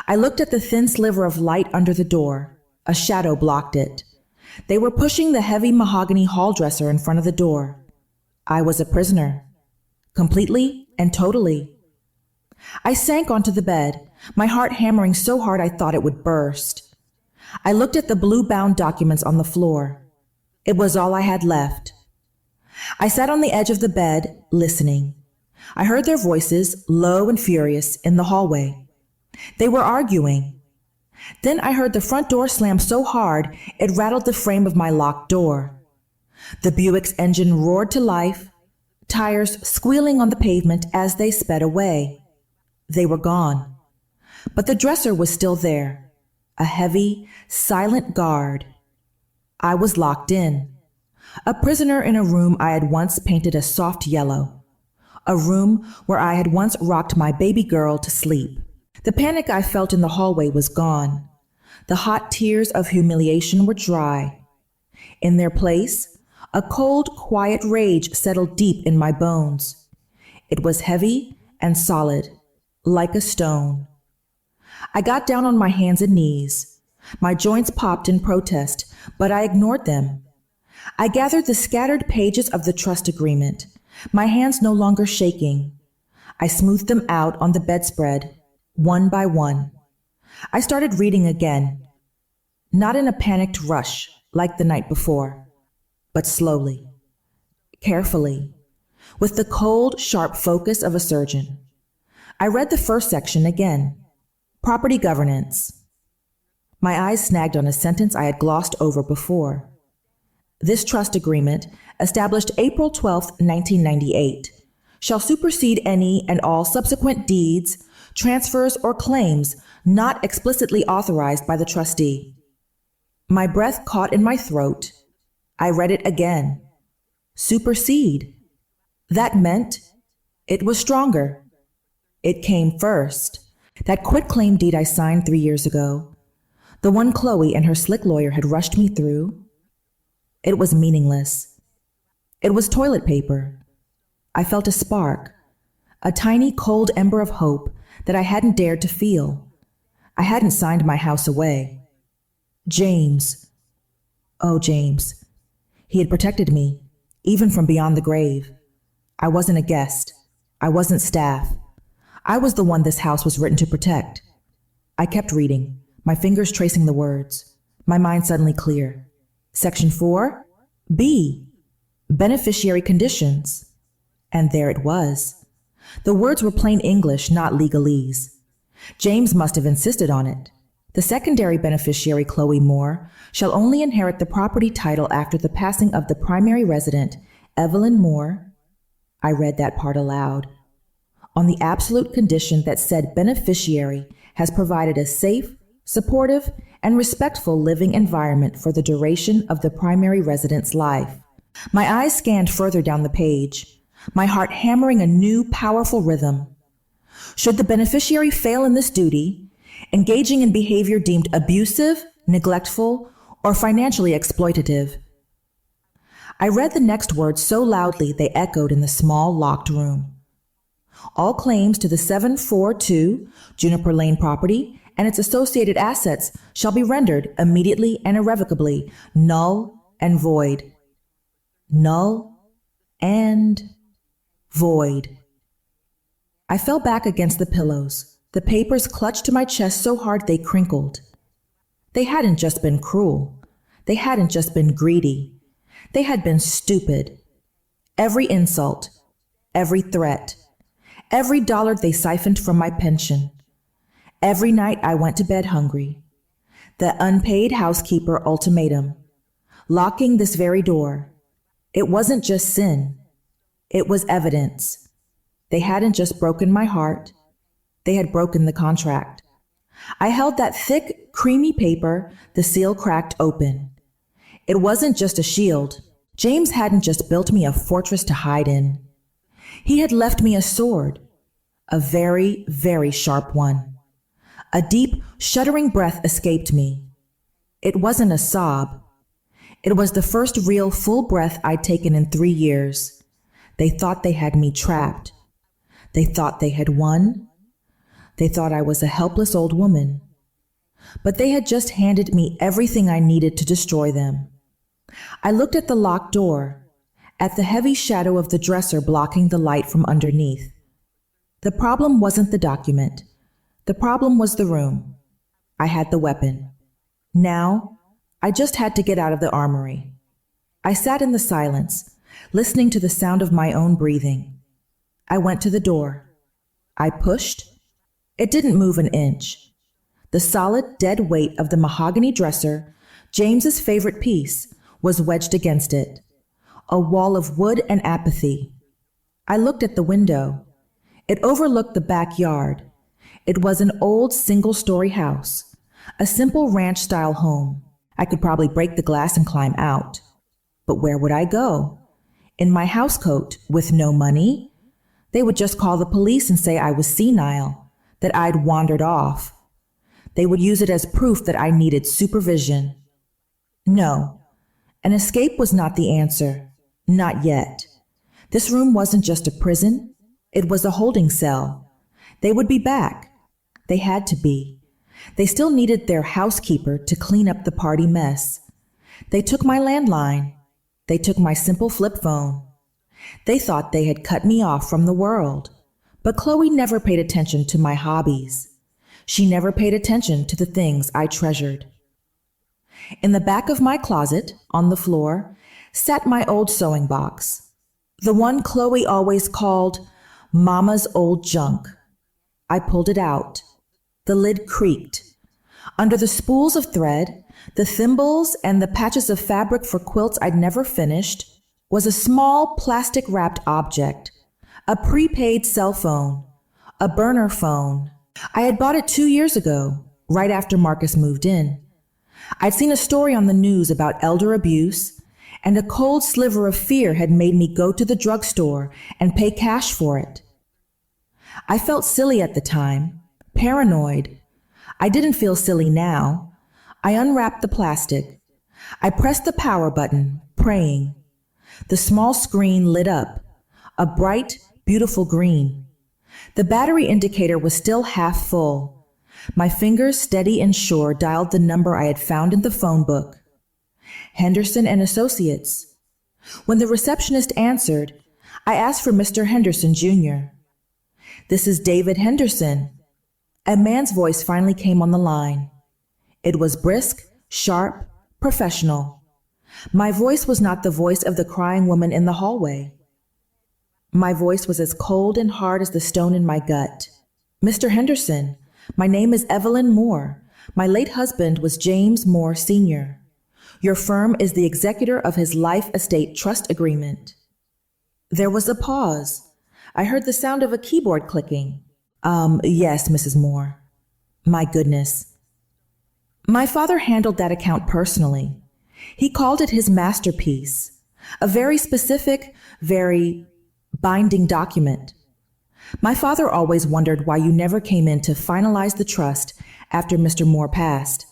I looked at the thin sliver of light under the door. A shadow blocked it. They were pushing the heavy mahogany hall dresser in front of the door. I was a prisoner. Completely and totally. I sank onto the bed, my heart hammering so hard I thought it would burst. I looked at the blue-bound documents on the floor. It was all I had left. I sat on the edge of the bed, listening. I heard their voices, low and furious, in the hallway. They were arguing. Then I heard the front door slam so hard it rattled the frame of my locked door. The Buick's engine roared to life, tires squealing on the pavement as they sped away. They were gone. But the dresser was still there, a heavy, silent guard. I was locked in. A prisoner in a room I had once painted a soft yellow. A room where I had once rocked my baby girl to sleep. The panic I felt in the hallway was gone. The hot tears of humiliation were dry. In their place, a cold, quiet rage settled deep in my bones. It was heavy and solid, like a stone. I got down on my hands and knees. My joints popped in protest, but I ignored them. I gathered the scattered pages of the trust agreement, my hands no longer shaking. I smoothed them out on the bedspread, one by one. I started reading again, not in a panicked rush like the night before, but slowly, carefully, with the cold, sharp focus of a surgeon. I read the first section again, property governance. My eyes snagged on a sentence I had glossed over before. This trust agreement, established April 12, 1998, shall supersede any and all subsequent deeds, transfers, or claims not explicitly authorized by the trustee. My breath caught in my throat. I read it again. Supersede. That meant it was stronger. It came first. That quitclaim deed I signed 3 years ago, the one Chloe and her slick lawyer had rushed me through, it was meaningless. It was toilet paper. I felt a spark, a tiny cold ember of hope that I hadn't dared to feel. I hadn't signed my house away. James. Oh, James. He had protected me, even from beyond the grave. I wasn't a guest. I wasn't staff. I was the one this house was written to protect. I kept reading, my fingers tracing the words, my mind suddenly clear. Section 4, B, beneficiary conditions. And there it was. The words were plain English, not legalese. James must have insisted on it. The secondary beneficiary, Chloe Moore, shall only inherit the property title after the passing of the primary resident, Evelyn Moore. I read that part aloud. On the absolute condition that said beneficiary has provided a safe, supportive, and respectful living environment for the duration of the primary resident's life. My eyes scanned further down the page, my heart hammering a new, powerful rhythm. Should the beneficiary fail in this duty, engaging in behavior deemed abusive, neglectful, or financially exploitative? I read the next words so loudly they echoed in the small, locked room. All claims to the 742 Juniper Lane property and its associated assets shall be rendered immediately and irrevocably null and void. Null and void. I fell back against the pillows. The papers clutched to my chest so hard they crinkled. They hadn't just been cruel. They hadn't just been greedy. They had been stupid. Every insult, every threat, every dollar they siphoned from my pension. Every night I went to bed hungry. The unpaid housekeeper ultimatum, locking this very door. It wasn't just sin. It was evidence. They hadn't just broken my heart. They had broken the contract. I held that thick, creamy paper, the seal cracked open. It wasn't just a shield. James hadn't just built me a fortress to hide in. He had left me a sword, a very, very sharp one. A deep, shuddering breath escaped me. It wasn't a sob. It was the first real full breath I'd taken in 3 years. They thought they had me trapped. They thought they had won. They thought I was a helpless old woman. But they had just handed me everything I needed to destroy them. I looked at the locked door, at the heavy shadow of the dresser blocking the light from underneath. The problem wasn't the document. The problem was the room. I had the weapon. Now, I just had to get out of the armory. I sat in the silence, listening to the sound of my own breathing. I went to the door. I pushed. It didn't move an inch. The solid, dead weight of the mahogany dresser, James's favorite piece, was wedged against it. A wall of wood and apathy. I looked at the window. It overlooked the backyard. It was an old single-story house, a simple ranch-style home. I could probably break the glass and climb out. But where would I go? In my housecoat, with no money? They would just call the police and say I was senile, that I'd wandered off. They would use it as proof that I needed supervision. No, an escape was not the answer. Not yet. This room wasn't just a prison. It was a holding cell. They would be back. They had to be. They still needed their housekeeper to clean up the party mess. They took my landline. They took my simple flip phone. They thought they had cut me off from the world. But Chloe never paid attention to my hobbies. She never paid attention to the things I treasured. In the back of my closet, on the floor, sat my old sewing box. The one Chloe always called Mama's old junk. I pulled it out. The lid creaked. Under the spools of thread, the thimbles, and the patches of fabric for quilts I'd never finished, was a small plastic-wrapped object, a prepaid cell phone, a burner phone. I had bought it 2 years ago, right after Marcus moved in. I'd seen a story on the news about elder abuse, and a cold sliver of fear had made me go to the drugstore and pay cash for it. I felt silly at the time, paranoid. I didn't feel silly now. I unwrapped the plastic. I pressed the power button, praying. The small screen lit up, a bright, beautiful green. The battery indicator was still half full. My fingers, steady and sure, dialed the number I had found in the phone book. Henderson and Associates. When the receptionist answered, I asked for Mr. Henderson, Jr. "This is David Henderson." A man's voice finally came on the line. It was brisk, sharp, professional. My voice was not the voice of the crying woman in the hallway. My voice was as cold and hard as the stone in my gut. "Mr. Henderson, my name is Evelyn Moore. My late husband was James Moore, Sr. Your firm is the executor of his life estate trust agreement." There was a pause. I heard the sound of a keyboard clicking. Yes, Mrs. Moore." My goodness. My father handled that account personally. He called it his masterpiece, a very specific, very binding document. My father always wondered why you never came in to finalize the trust after Mr. Moore passed.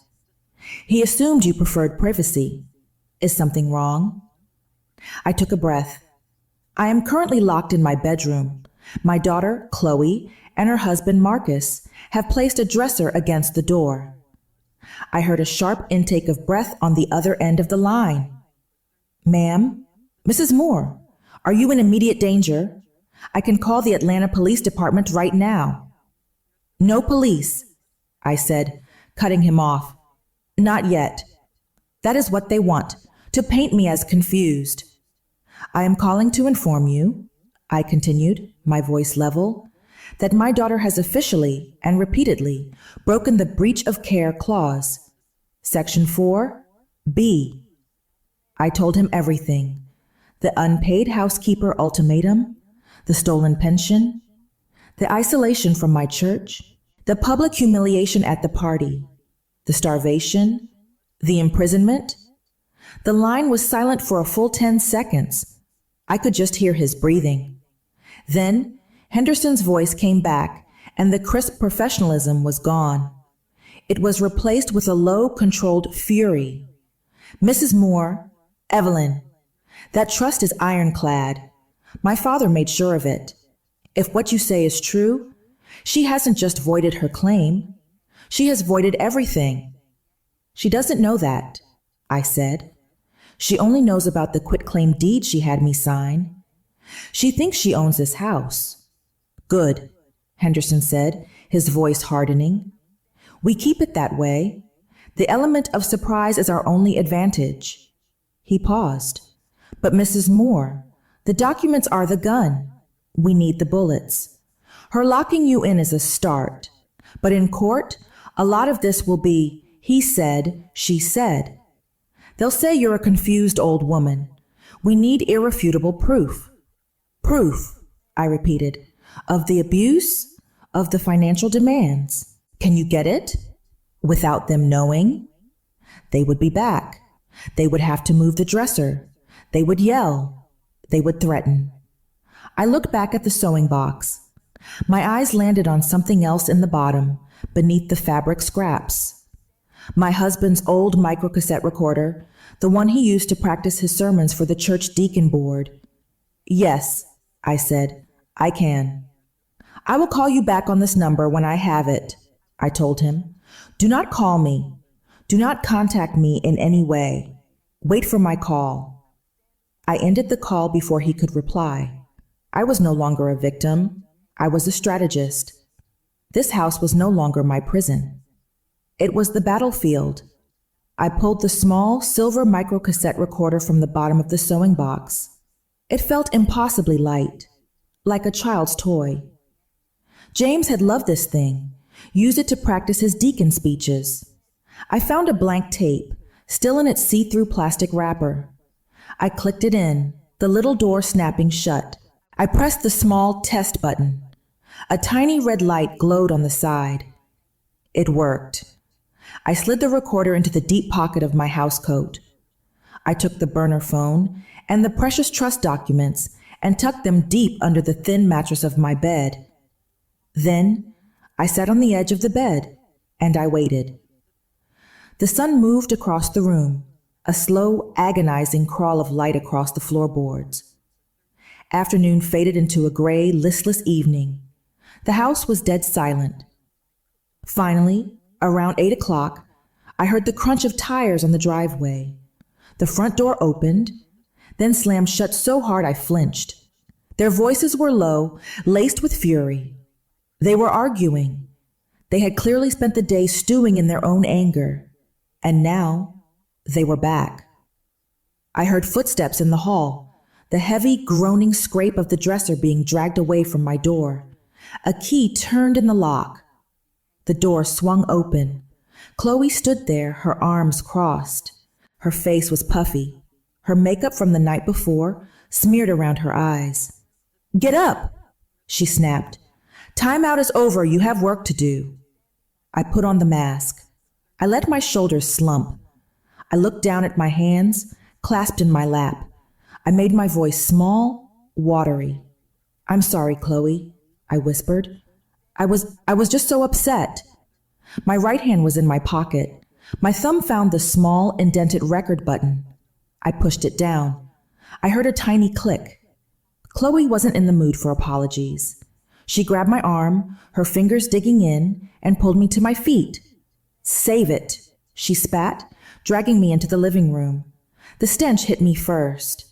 He assumed you preferred privacy. Is something wrong? I took a breath. I am currently locked in my bedroom. My daughter, Chloe, and her husband, Marcus, have placed a dresser against the door. I heard a sharp intake of breath on the other end of the line. "Ma'am? Mrs. Moore, are you in immediate danger? I can call the Atlanta Police Department right now." "No police," I said, cutting him off. "Not yet. That is what they want, to paint me as confused. I am calling to inform you," I continued, my voice level, "that my daughter has officially and repeatedly broken the breach of care clause. Section 4, B. I told him everything. The unpaid housekeeper ultimatum, the stolen pension, the isolation from my church, the public humiliation at the party, the starvation, the imprisonment. The line was silent for a full 10 seconds. I could just hear his breathing. Then Henderson's voice came back, and the crisp professionalism was gone. It was replaced with a low, controlled fury. "Mrs. Moore, Evelyn, that trust is ironclad. My father made sure of it. If what you say is true, she hasn't just voided her claim. She has voided everything." "She doesn't know that," I said. "She only knows about the quitclaim deed she had me sign. She thinks she owns this house." "Good," Henderson said, his voice hardening. "We keep it that way. The element of surprise is our only advantage." He paused. "But Mrs. Moore, the documents are the gun. We need the bullets. Her locking you in is a start. But in court, a lot of this will be, he said, she said. They'll say you're a confused old woman. We need irrefutable proof." "Proof," I repeated, "of the abuse, of the financial demands. Can you get it? Without them knowing?" They would be back. They would have to move the dresser. They would yell. They would threaten. I looked back at the sewing box. My eyes landed on something else in the bottom, beneath the fabric scraps. My husband's old microcassette recorder, the one he used to practice his sermons for the church deacon board. "Yes," I said, "I can." "I will call you back on this number when I have it," I told him. "Do not call me. Do not contact me in any way. Wait for my call." I ended the call before he could reply. I was no longer a victim. I was a strategist. This house was no longer my prison. It was the battlefield. I pulled the small silver microcassette recorder from the bottom of the sewing box. It felt impossibly light, like a child's toy. James had loved this thing, used it to practice his deacon speeches. I found a blank tape, still in its see-through plastic wrapper. I clicked it in, the little door snapping shut. I pressed the small test button. A tiny red light glowed on the side. It worked. I slid the recorder into the deep pocket of my housecoat. I took the burner phone and the precious trust documents and tucked them deep under the thin mattress of my bed. Then I sat on the edge of the bed and I waited. The sun moved across the room, a slow, agonizing crawl of light across the floorboards. Afternoon faded into a gray, listless evening. The house was dead silent. Finally, around 8 o'clock, I heard the crunch of tires on the driveway. The front door opened, then slammed shut so hard I flinched. Their voices were low, laced with fury. They were arguing. They had clearly spent the day stewing in their own anger, and now they were back. I heard footsteps in the hall, the heavy, groaning scrape of the dresser being dragged away from my door. A key turned in the lock. The door swung open. Chloe stood there, her arms crossed. Her face was puffy, her makeup from the night before smeared around her eyes. "Get up," she snapped. "Time out is over. You have work to do." I put on the mask. I let my shoulders slump. I looked down at my hands, clasped in my lap. I made my voice small, watery. "I'm sorry, Chloe," I whispered. I was just so upset. My right hand was in my pocket. My thumb found the small, indented record button. I pushed it down. I heard a tiny click. Chloe wasn't in the mood for apologies. She grabbed my arm, her fingers digging in, and pulled me to my feet. "Save it," she spat, dragging me into the living room. The stench hit me first.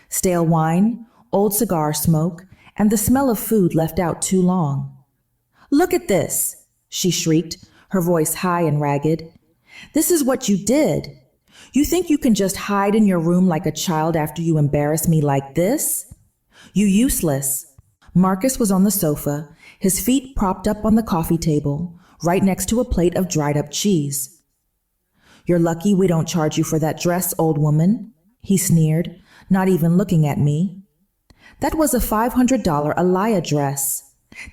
Stale wine, old cigar smoke, and the smell of food left out too long. "Look at this," she shrieked, her voice high and ragged. "This is what you did. You think you can just hide in your room like a child after you embarrass me like this? You useless." Marcus was on the sofa, his feet propped up on the coffee table, right next to a plate of dried up cheese. "You're lucky we don't charge you for that dress, old woman," he sneered, not even looking at me. "That was a $500 Alaya dress.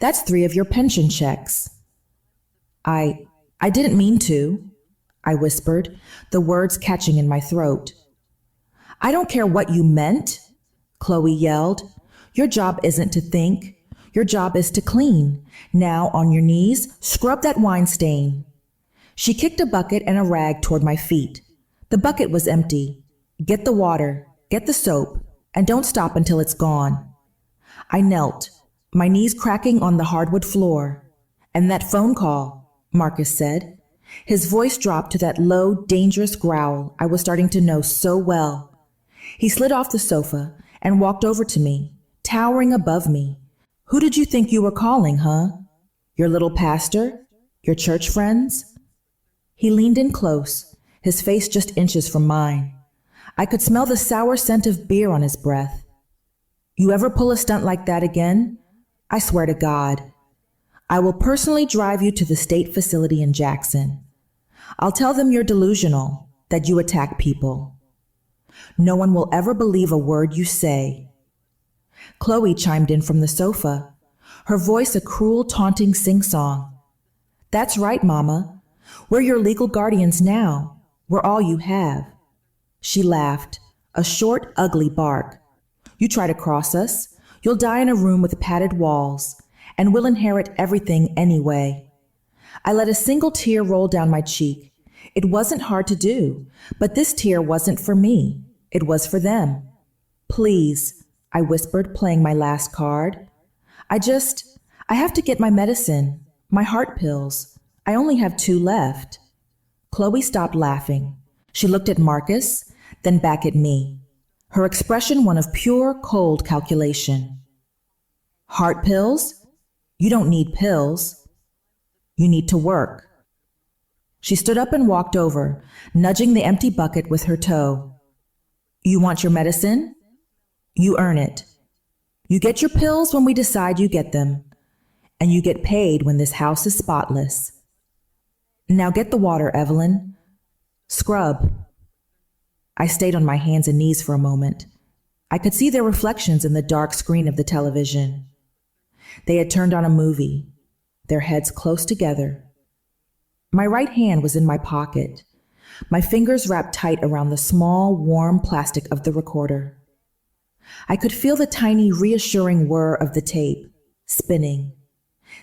That's 3 of your pension checks." I didn't mean to," I whispered, the words catching in my throat. "I don't care what you meant," Chloe yelled. "Your job isn't to think. Your job is to clean. Now, on your knees, scrub that wine stain." She kicked a bucket and a rag toward my feet. The bucket was empty. "Get the water, get the soap, and don't stop until it's gone." I knelt, my knees cracking on the hardwood floor. "And that phone call," Marcus said. His voice dropped to that low, dangerous growl I was starting to know so well. He slid off the sofa and walked over to me, towering above me. "Who did you think you were calling, huh? Your little pastor? Your church friends?" He leaned in close, his face just inches from mine. I could smell the sour scent of beer on his breath. "You ever pull a stunt like that again? I swear to God. I will personally drive you to the state facility in Jackson. I'll tell them you're delusional, that you attack people. No one will ever believe a word you say." Chloe chimed in from the sofa, her voice a cruel, taunting sing-song. "That's right, Mama. We're your legal guardians now. We're all you have." She laughed, a short, ugly bark. "You try to cross us, you'll die in a room with padded walls, and we'll inherit everything anyway." I let a single tear roll down my cheek. It wasn't hard to do, but this tear wasn't for me. It was for them. "Please," I whispered, playing my last card. I have to get my medicine, my heart pills. I only have 2 left." Chloe stopped laughing. She looked at Marcus, then back at me, her expression one of pure, cold calculation. "Heart pills? You don't need pills. You need to work." She stood up and walked over, nudging the empty bucket with her toe. "You want your medicine? You earn it. You get your pills when we decide you get them, and you get paid when this house is spotless. Now get the water, Evelyn. Scrub. I stayed on my hands and knees for a moment. I could see their reflections in the dark screen of the television. They had turned on a movie, their heads close together. My right hand was in my pocket, my fingers wrapped tight around the small, warm plastic of the recorder. I could feel the tiny, reassuring whir of the tape, spinning,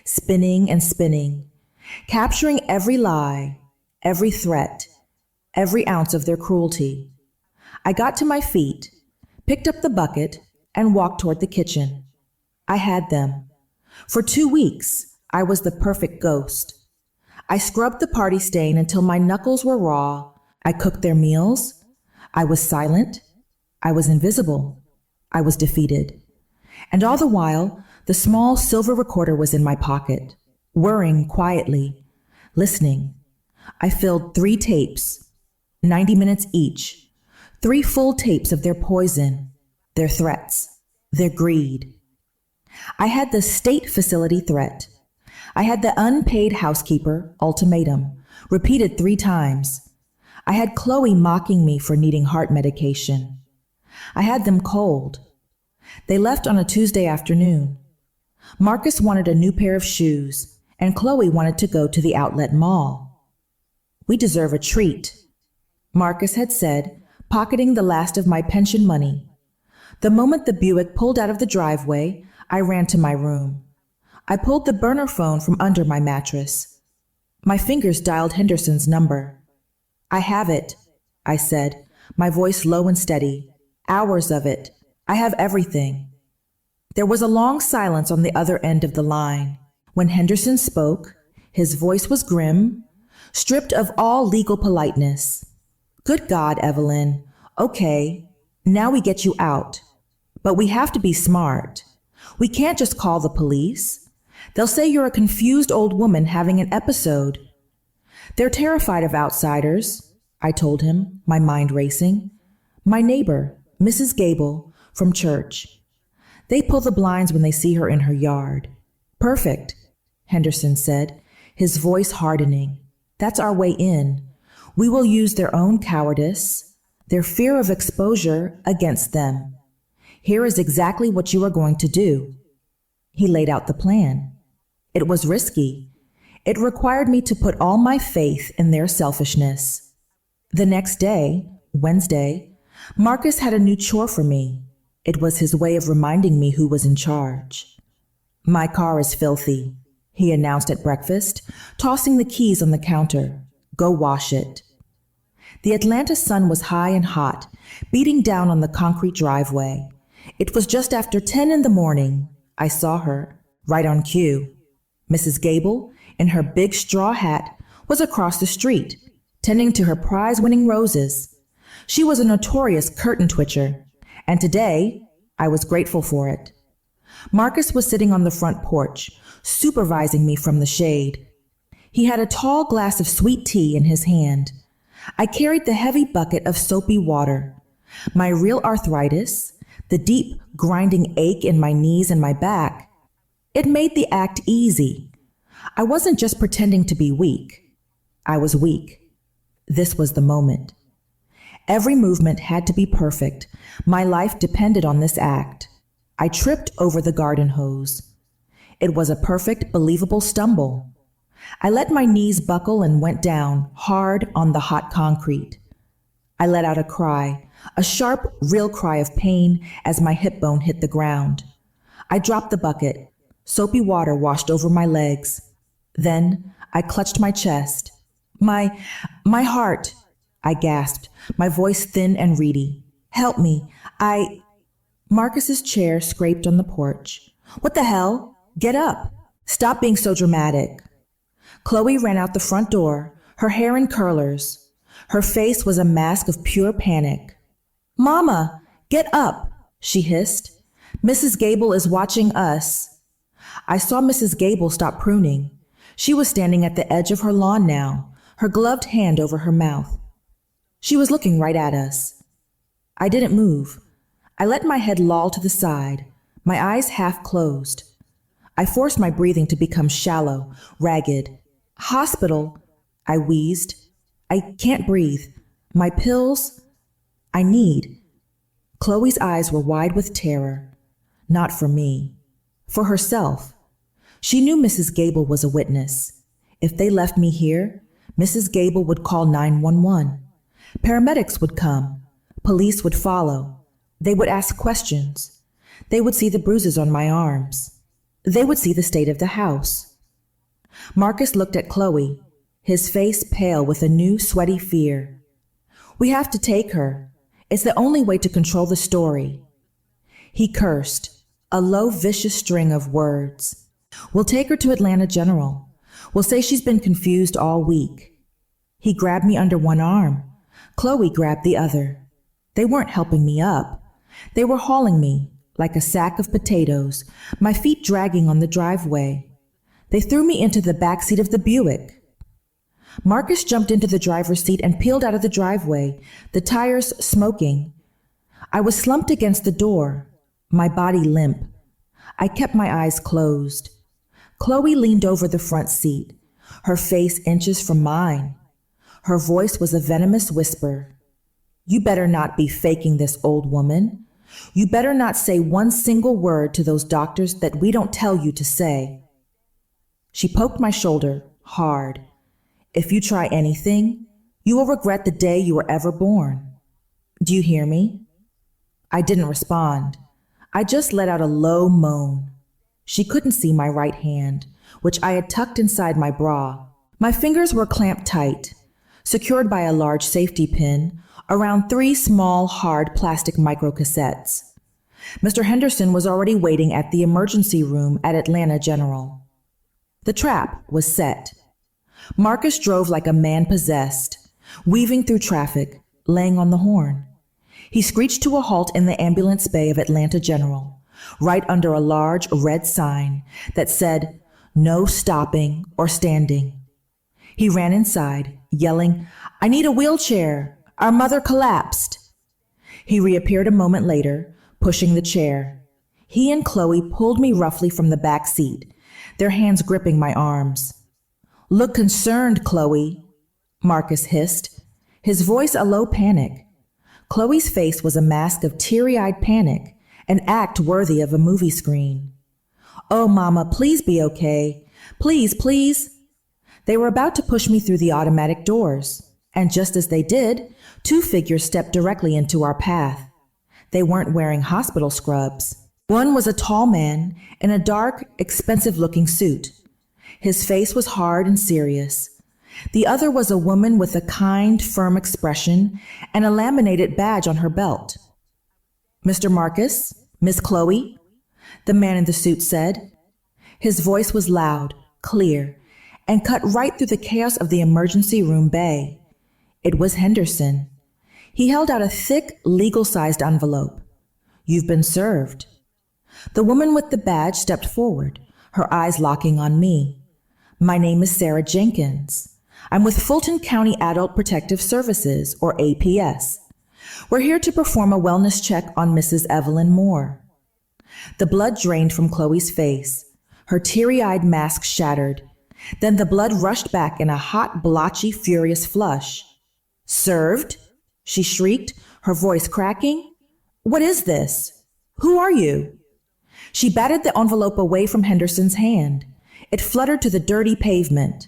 spinning and spinning, capturing every lie, every threat, every ounce of their cruelty. I got to my feet, picked up the bucket, and walked toward the kitchen. I had them. For 2 weeks, I was the perfect ghost. I scrubbed the party stain until my knuckles were raw. I cooked their meals. I was silent. I was invisible. I was defeated. And all the while, the small silver recorder was in my pocket, whirring quietly, listening. I filled 3 tapes, 90 minutes each, 3 full tapes of their poison, their threats, their greed. I had the state facility threat. I had the unpaid housekeeper ultimatum, repeated 3 times. I had Chloe mocking me for needing heart medication. I had them cold. They left on a Tuesday afternoon. Marcus wanted a new pair of shoes, and Chloe wanted to go to the outlet mall. We deserve a treat, Marcus had said, pocketing the last of my pension money. The moment the Buick pulled out of the driveway, I ran to my room. I pulled the burner phone from under my mattress. My fingers dialed Henderson's number. I have it, I said, my voice low and steady. Hours of it. I have everything. There was a long silence on the other end of the line. When Henderson spoke, his voice was grim, stripped of all legal politeness. Good God, Evelyn. Okay, now we get you out. But we have to be smart. We can't just call the police. They'll say you're a confused old woman having an episode. They're terrified of outsiders, I told him, my mind racing. My neighbor, Mrs. Gable, from church. They pull the blinds when they see her in her yard. Perfect, Henderson said, his voice hardening. That's our way in. We will use their own cowardice, their fear of exposure against them. Here is exactly what you are going to do. He laid out the plan. It was risky. It required me to put all my faith in their selfishness. The next day, Wednesday, Marcus had a new chore for me. It was his way of reminding me who was in charge. My car is filthy, he announced at breakfast, tossing the keys on the counter. Go wash it. The Atlanta sun was high and hot, beating down on the concrete driveway. It was just after 10 in the morning. I saw her, right on cue. Mrs. Gable, in her big straw hat, was across the street, tending to her prize-winning roses. She was a notorious curtain twitcher, and today I was grateful for it. Marcus was sitting on the front porch, supervising me from the shade. He had a tall glass of sweet tea in his hand. I carried the heavy bucket of soapy water. My real arthritis, the deep, grinding ache in my knees and my back, it made the act easy. I wasn't just pretending to be weak. I was weak. This was the moment. Every movement had to be perfect. My life depended on this act. I tripped over the garden hose. It was a perfect, believable stumble. I let my knees buckle and went down, hard on the hot concrete. I let out a cry, a sharp, real cry of pain as my hip bone hit the ground. I dropped the bucket. Soapy water washed over my legs. Then I clutched my chest. My heart, I gasped, my voice thin and reedy. Help me, Marcus's chair scraped on the porch. What the hell? Get up. Stop being so dramatic. Chloe ran out the front door, her hair in curlers. Her face was a mask of pure panic. Mama, get up, she hissed. Mrs. Gable is watching us. I saw Mrs. Gable stop pruning. She was standing at the edge of her lawn now, her gloved hand over her mouth. She was looking right at us. I didn't move. I let my head loll to the side, my eyes half closed. I forced my breathing to become shallow, ragged. Hospital, I wheezed. I can't breathe. My pills? I need. Chloe's eyes were wide with terror. Not for me. For herself. She knew Mrs. Gable was a witness. If they left me here, Mrs. Gable would call 911. Paramedics would come. Police would follow. They would ask questions. They would see the bruises on my arms. They would see the state of the house. Marcus looked at Chloe, his face pale with a new sweaty fear. We have to take her. It's the only way to control the story. He cursed, a low, vicious string of words. We'll take her to Atlanta General. We'll say she's been confused all week. He grabbed me under one arm. Chloe grabbed the other. They weren't helping me up. They were hauling me, like a sack of potatoes, my feet dragging on the driveway. They threw me into the back seat of the Buick. Marcus jumped into the driver's seat and peeled out of the driveway, the tires smoking. I was slumped against the door, my body limp. I kept my eyes closed. Chloe leaned over the front seat, her face inches from mine. Her voice was a venomous whisper. You better not be faking this, old woman. You better not say one single word to those doctors that we don't tell you to say. She poked my shoulder hard. If you try anything, you will regret the day you were ever born. Do you hear me? I didn't respond. I just let out a low moan. She couldn't see my right hand, which I had tucked inside my bra. My fingers were clamped tight, secured by a large safety pin around 3 small, hard plastic microcassettes. Mr. Henderson was already waiting at the emergency room at Atlanta General. The trap was set. Marcus drove like a man possessed, weaving through traffic, laying on the horn. He screeched to a halt in the ambulance bay of Atlanta General, right under a large red sign that said, "No stopping or standing." He ran inside, yelling, "I need a wheelchair. Our mother collapsed." He reappeared a moment later, pushing the chair. He and Chloe pulled me roughly from the back seat, their hands gripping my arms. "Look concerned, Chloe," Marcus hissed, his voice a low panic. Chloe's face was a mask of teary-eyed panic, an act worthy of a movie screen. "Oh, Mama, please be okay. Please, please." They were about to push me through the automatic doors, and just as they did, 2 figures stepped directly into our path. They weren't wearing hospital scrubs. One was a tall man in a dark, expensive-looking suit. His face was hard and serious. The other was a woman with a kind, firm expression and a laminated badge on her belt. "Mr. Marcus, Miss Chloe," the man in the suit said. His voice was loud, clear, and cut right through the chaos of the emergency room bay. It was Henderson. He held out a thick, legal-sized envelope. "You've been served." The woman with the badge stepped forward, her eyes locking on me. "My name is Sarah Jenkins. I'm with Fulton County Adult Protective Services, or APS. We're here to perform a wellness check on Mrs. Evelyn Moore." The blood drained from Chloe's face. Her teary-eyed mask shattered. Then the blood rushed back in a hot, blotchy, furious flush. "Served?" she shrieked, her voice cracking. "What is this? Who are you?" She batted the envelope away from Henderson's hand. It fluttered to the dirty pavement.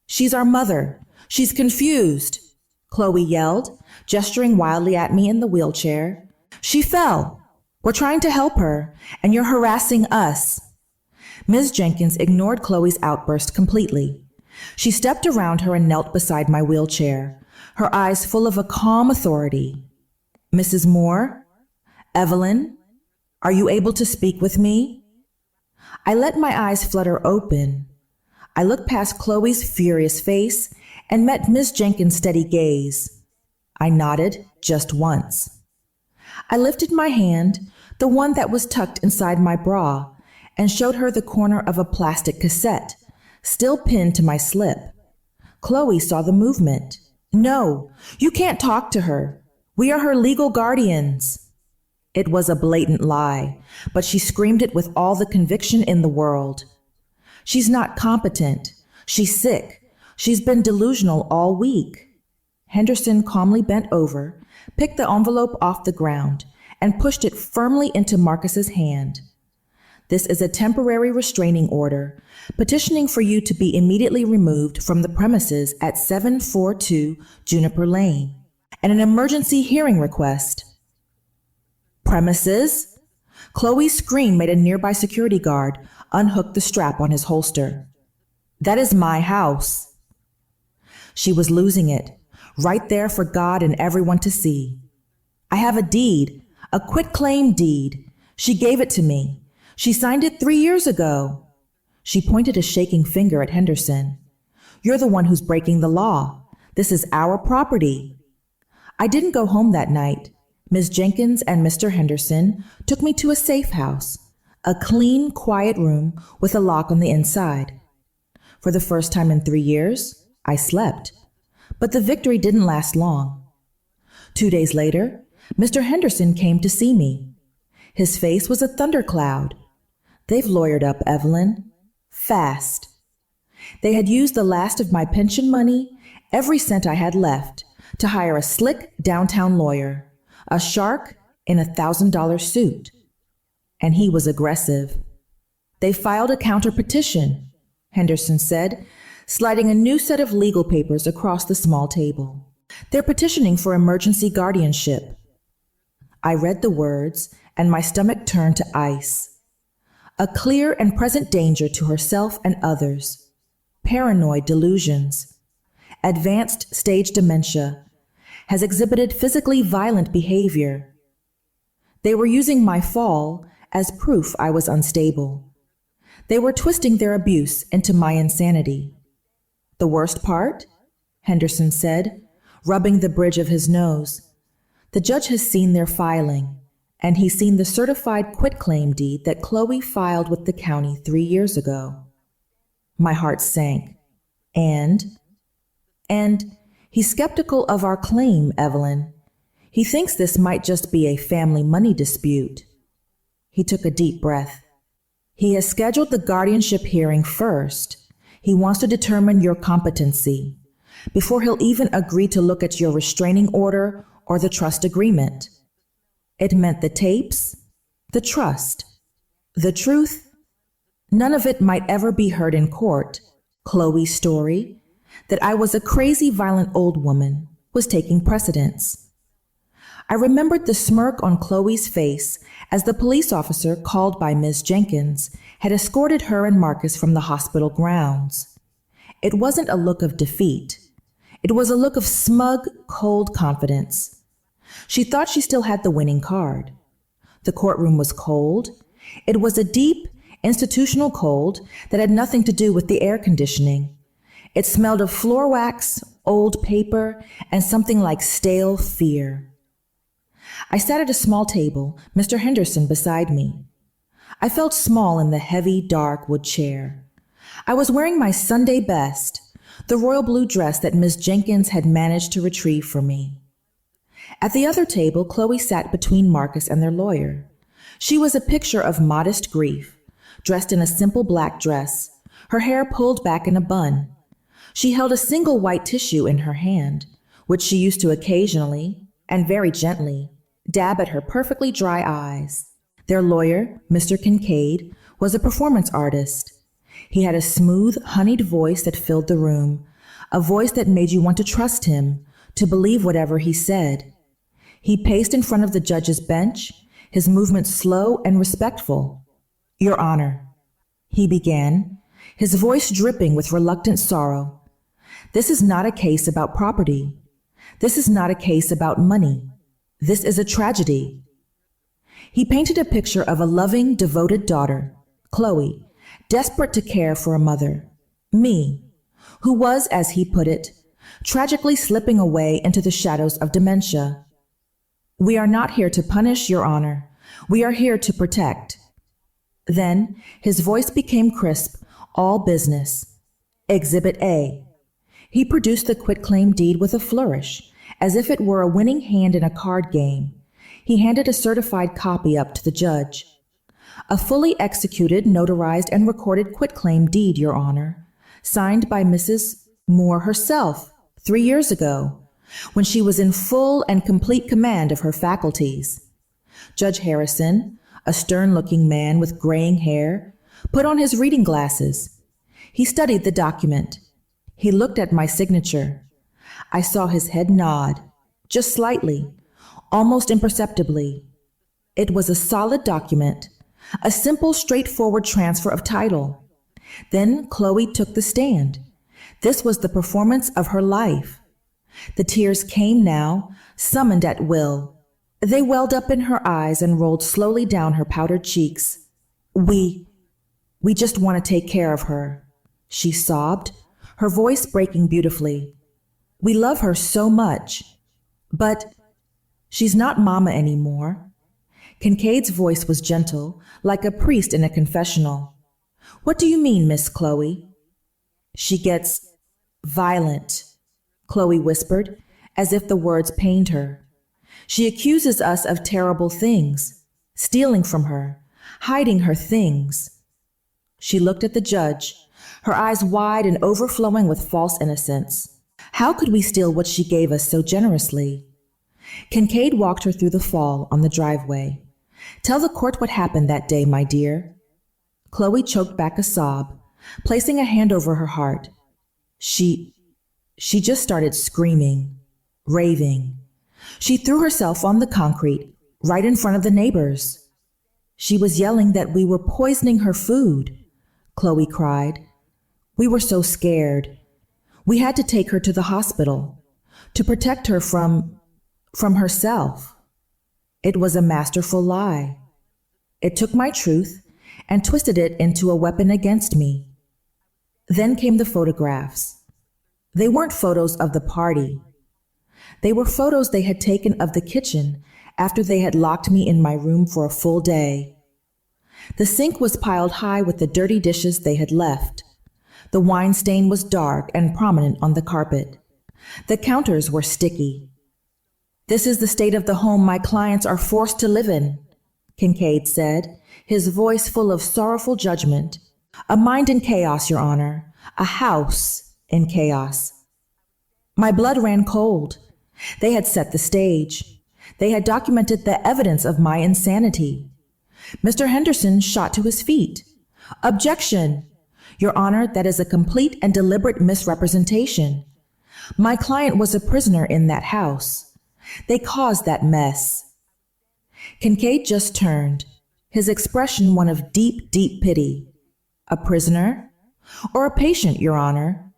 "She's our mother. She's confused," Chloe yelled, gesturing wildly at me in the wheelchair. "She fell. We're trying to help her, and you're harassing us." Ms. Jenkins ignored Chloe's outburst completely. She stepped around her and knelt beside my wheelchair, her eyes full of a calm authority. "Mrs. Moore? Evelyn? Are you able to speak with me?" I let my eyes flutter open. I looked past Chloe's furious face and met Ms. Jenkins' steady gaze. I nodded just once. I lifted my hand, the one that was tucked inside my bra, and showed her the corner of a plastic cassette, still pinned to my slip. Chloe saw the movement. "No, you can't talk to her. We are her legal guardians." It was a blatant lie, but she screamed it with all the conviction in the world. "She's not competent. She's sick. She's been delusional all week." Henderson calmly bent over, picked the envelope off the ground, and pushed it firmly into Marcus's hand. This is a temporary restraining order, petitioning for you to be immediately removed from the premises at 742 Juniper Lane, and an emergency hearing request. Premises? Chloe's scream made a nearby security guard unhook the strap on his holster. That is my house. She was losing it, right there for God and everyone to see. I have a deed, a quitclaim deed. She gave it to me. She signed it 3 years ago. She pointed a shaking finger at Henderson. You're the one who's breaking the law. This is our property. I didn't go home that night. Ms. Jenkins and Mr. Henderson took me to a safe house, a clean, quiet room with a lock on the inside. For the first time in 3 years, I slept. But the victory didn't last long. 2 days later, Mr. Henderson came to see me. His face was a thundercloud. They've lawyered up, Evelyn. Fast. They had used the last of my pension money, every cent I had left, to hire a slick downtown lawyer, a shark in a $1,000 suit. And he was aggressive. They filed a counter petition, Henderson said, sliding a new set of legal papers across the small table. They're petitioning for emergency guardianship. I read the words, and my stomach turned to ice. A clear and present danger to herself and others. Paranoid delusions. Advanced stage dementia. Has exhibited physically violent behavior. They were using my fall as proof I was unstable. They were twisting their abuse into my insanity. The worst part? Henderson said, rubbing the bridge of his nose. The judge has seen their filing, and he's seen the certified quitclaim deed that Chloe filed with the county 3 years ago. My heart sank. And he's skeptical of our claim, Evelyn. He thinks this might just be a family money dispute. He took a deep breath. He has scheduled the guardianship hearing first. He wants to determine your competency before he'll even agree to look at your restraining order or the trust agreement. It meant the tapes, the trust, the truth. None of it might ever be heard in court. Chloe's story, that I was a crazy, violent old woman, was taking precedence. I remembered the smirk on Chloe's face as the police officer called by Ms. Jenkins had escorted her and Marcus from the hospital grounds. It wasn't a look of defeat. It was a look of smug, cold confidence. She thought she still had the winning card. The courtroom was cold. It was a deep, institutional cold that had nothing to do with the air conditioning. It smelled of floor wax, old paper, and something like stale fear. I sat at a small table, Mr. Henderson beside me. I felt small in the heavy, dark wood chair. I was wearing my Sunday best, the royal blue dress that Miss Jenkins had managed to retrieve for me. At the other table, Chloe sat between Marcus and their lawyer. She was a picture of modest grief, dressed in a simple black dress, her hair pulled back in a bun. She held a single white tissue in her hand, which she used to occasionally, and very gently, dab at her perfectly dry eyes. Their lawyer, Mr. Kincaid, was a performance artist. He had a smooth, honeyed voice that filled the room, a voice that made you want to trust him, to believe whatever he said. He paced in front of the judge's bench, his movements slow and respectful. "Your Honor," he began, his voice dripping with reluctant sorrow. "This is not a case about property. This is not a case about money. This is a tragedy." He painted a picture of a loving, devoted daughter, Chloe, desperate to care for a mother, me, who was, as he put it, tragically slipping away into the shadows of dementia. "We are not here to punish, Your Honor. We are here to protect." Then his voice became crisp, all business. Exhibit A. He produced the quitclaim deed with a flourish, as if it were a winning hand in a card game. He handed a certified copy up to the judge. "A fully executed, notarized, and recorded quitclaim deed, Your Honor, signed by Mrs. Moore herself 3 years ago. when she was in full and complete command of her faculties. Judge Harrison, a stern-looking man with graying hair, put on his reading glasses. He studied the document. He looked at my signature. I saw his head nod, just slightly, almost imperceptibly. It was a solid document, a simple, straightforward transfer of title. Then Chloe took the stand. This was the performance of her life. The tears came now, summoned at will. They welled up in her eyes and rolled slowly down her powdered cheeks. We just want to take care of her," she sobbed, her voice breaking beautifully. "We love her so much. But she's not Mama anymore." Kincaid's voice was gentle, like a priest in a confessional. "What do you mean, Miss Chloe?" "She gets violent," Chloe whispered, as if the words pained her. "She accuses us of terrible things, stealing from her, hiding her things." She looked at the judge, her eyes wide and overflowing with false innocence. How could we steal what she gave us so generously? Kincaid walked her through the fall on the driveway. "Tell the court what happened that day, my dear." Chloe choked back a sob, placing a hand over her heart. She just started screaming, raving. She threw herself on the concrete, right in front of the neighbors. "She was yelling that we were poisoning her food," Chloe cried. "We were so scared. We had to take her to the hospital to protect her from herself." It was a masterful lie. It took my truth and twisted it into a weapon against me. Then came the photographs. They weren't photos of the party. They were photos they had taken of the kitchen after they had locked me in my room for a full day. The sink was piled high with the dirty dishes they had left. The wine stain was dark and prominent on the carpet. The counters were sticky. "This is the state of the home my clients are forced to live in," Kincaid said, his voice full of sorrowful judgment. "A mind in chaos, Your Honor. A house in chaos." My blood ran cold. They had set the stage. They had documented the evidence of my insanity. Mr. Henderson shot to his feet. "Objection! Your Honor, that is a complete and deliberate misrepresentation. My client was a prisoner in that house. They caused that mess." Kincaid just turned, his expression one of deep, deep pity. "A prisoner? Or a patient, Your Honor?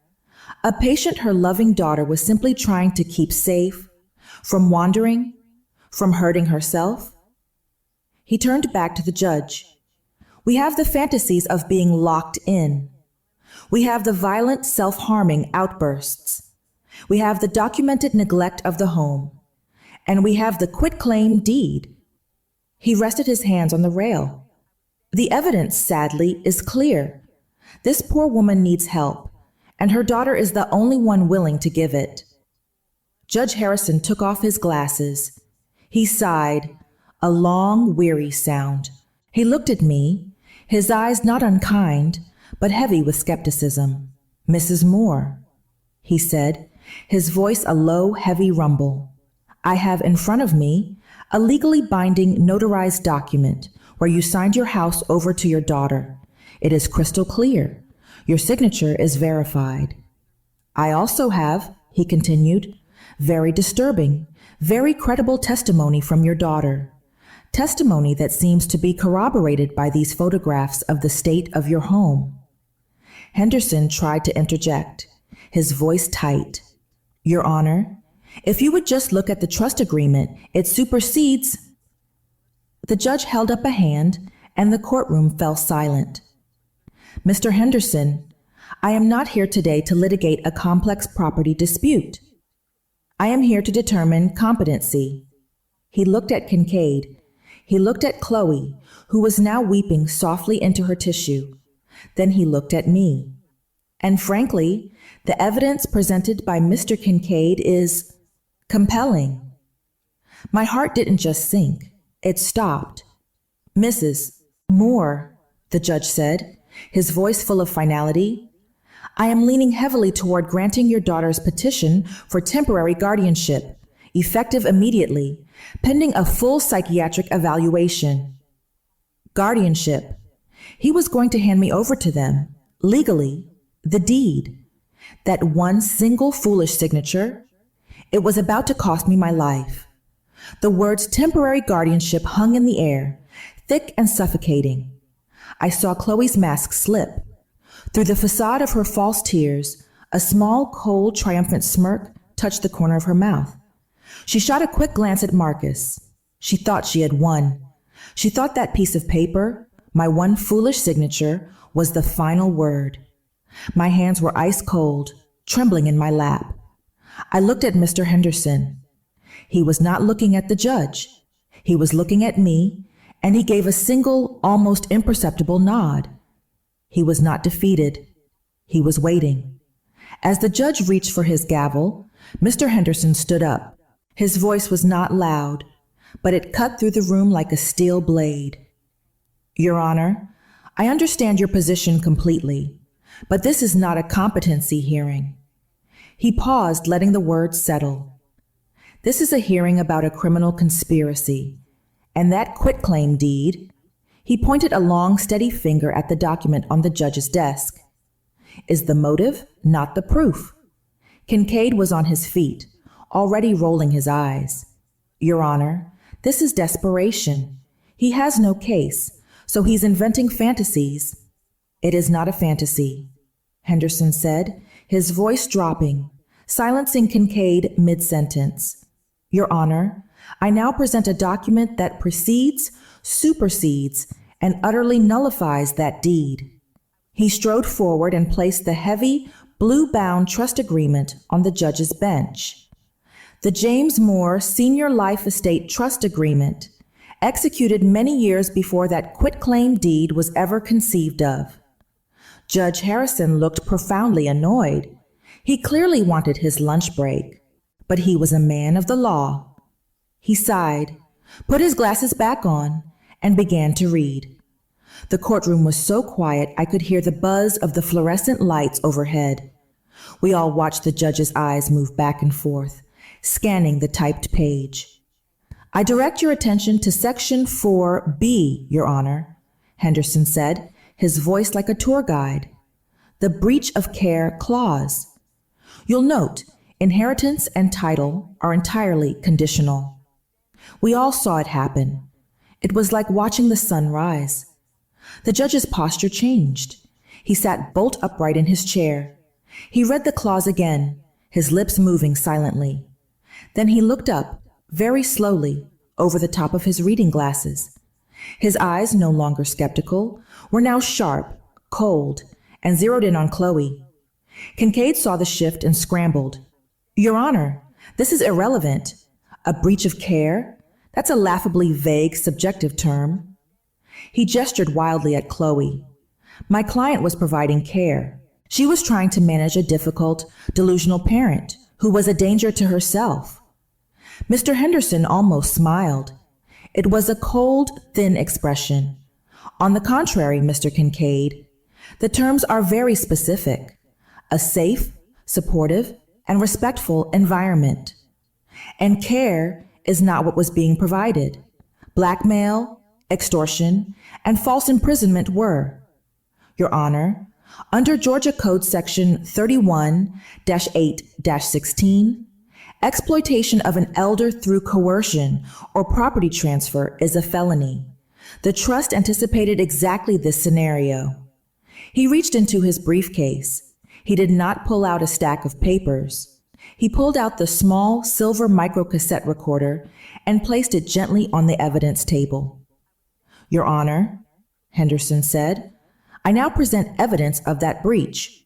A patient her loving daughter was simply trying to keep safe, from wandering, from hurting herself?" He turned back to the judge. "We have the fantasies of being locked in. We have the violent, self-harming outbursts. We have the documented neglect of the home. And we have the quitclaim deed." He rested his hands on the rail. "The evidence, sadly, is clear. This poor woman needs help, and her daughter is the only one willing to give it." Judge Harrison took off his glasses. He sighed, a long, weary sound. He looked at me, his eyes not unkind, but heavy with skepticism. "Mrs. Moore," he said, his voice a low, heavy rumble. "I have in front of me a legally binding notarized document where you signed your house over to your daughter. It is crystal clear. Your signature is verified. I also have," he continued, "very disturbing, very credible testimony from your daughter. Testimony that seems to be corroborated by these photographs of the state of your home." Henderson tried to interject, his voice tight. "Your Honor, if you would just look at the trust agreement, it supersedes—" The judge held up a hand, and the courtroom fell silent. "Mr. Henderson, I am not here today to litigate a complex property dispute. I am here to determine competency." He looked at Kincaid. He looked at Chloe, who was now weeping softly into her tissue. Then he looked at me. "And frankly, the evidence presented by Mr. Kincaid is compelling." My heart didn't just sink. It stopped. "Mrs. Moore," the judge said, his voice full of finality, I am leaning heavily toward granting your daughter's petition for temporary guardianship, effective immediately, pending a full psychiatric evaluation. Guardianship. He was going to hand me over to them, legally, the deed. That one single foolish signature. It was about to cost me my life. The words temporary guardianship hung in the air, thick and suffocating. I saw Chloe's mask slip. Through the facade of her false tears, a small, cold, triumphant smirk touched the corner of her mouth. She shot a quick glance at Marcus. She thought she had won. She thought that piece of paper, my one foolish signature, was the final word. My hands were ice cold, trembling in my lap. I looked at Mr. Henderson. He was not looking at the judge. He was looking at me, and he gave a single, almost imperceptible nod. He was not defeated. He was waiting. As the judge reached for his gavel, Mr. Henderson stood up. His voice was not loud, but it cut through the room like a steel blade. Your Honor, I understand your position completely, but this is not a competency hearing. He paused, letting the words settle. This is a hearing about a criminal conspiracy, and that quitclaim deed. He pointed a long, steady finger at the document on the judge's desk. Is the motive, not the proof. Kincaid was on his feet, already rolling his eyes. Your Honor, this is desperation. He has no case, so he's inventing fantasies. It is not a fantasy, Henderson said, his voice dropping, silencing Kincaid mid-sentence. Your Honor, I now present a document that precedes, supersedes, and utterly nullifies that deed. He strode forward and placed the heavy, blue-bound trust agreement on the judge's bench. The James Moore Senior Life Estate Trust Agreement, executed many years before that quitclaim deed was ever conceived of. Judge Harrison looked profoundly annoyed. He clearly wanted his lunch break, but he was a man of the law. He sighed, put his glasses back on, and began to read. The courtroom was so quiet I could hear the buzz of the fluorescent lights overhead. We all watched the judge's eyes move back and forth, scanning the typed page. I direct your attention to Section 4B, Your Honor, Henderson said, his voice like a tour guide. The breach of care clause. You'll note, inheritance and title are entirely conditional. We all saw it happen. It was like watching the sun rise. The judge's posture changed. He sat bolt upright in his chair. He read the clause again, his lips moving silently. Then he looked up, very slowly, over the top of his reading glasses. His eyes, no longer skeptical, were now sharp, cold, and zeroed in on Chloe. Kincaid saw the shift and scrambled. Your Honor, this is irrelevant. A breach of care? That's a laughably vague, subjective term. He gestured wildly at Chloe. My client was providing care. She was trying to manage a difficult, delusional parent who was a danger to herself. Mr. Henderson almost smiled. It was a cold, thin expression. On the contrary, Mr. Kincaid, the terms are very specific. A safe, supportive, and respectful environment. And care is not what was being provided. Blackmail, extortion, and false imprisonment were. Your Honor, under Georgia Code Section 31-8-16, exploitation of an elder through coercion or property transfer is a felony. The trust anticipated exactly this scenario. He reached into his briefcase. He did not pull out a stack of papers. He pulled out the small silver microcassette recorder and placed it gently on the evidence table. Your Honor, Henderson said, I now present evidence of that breach.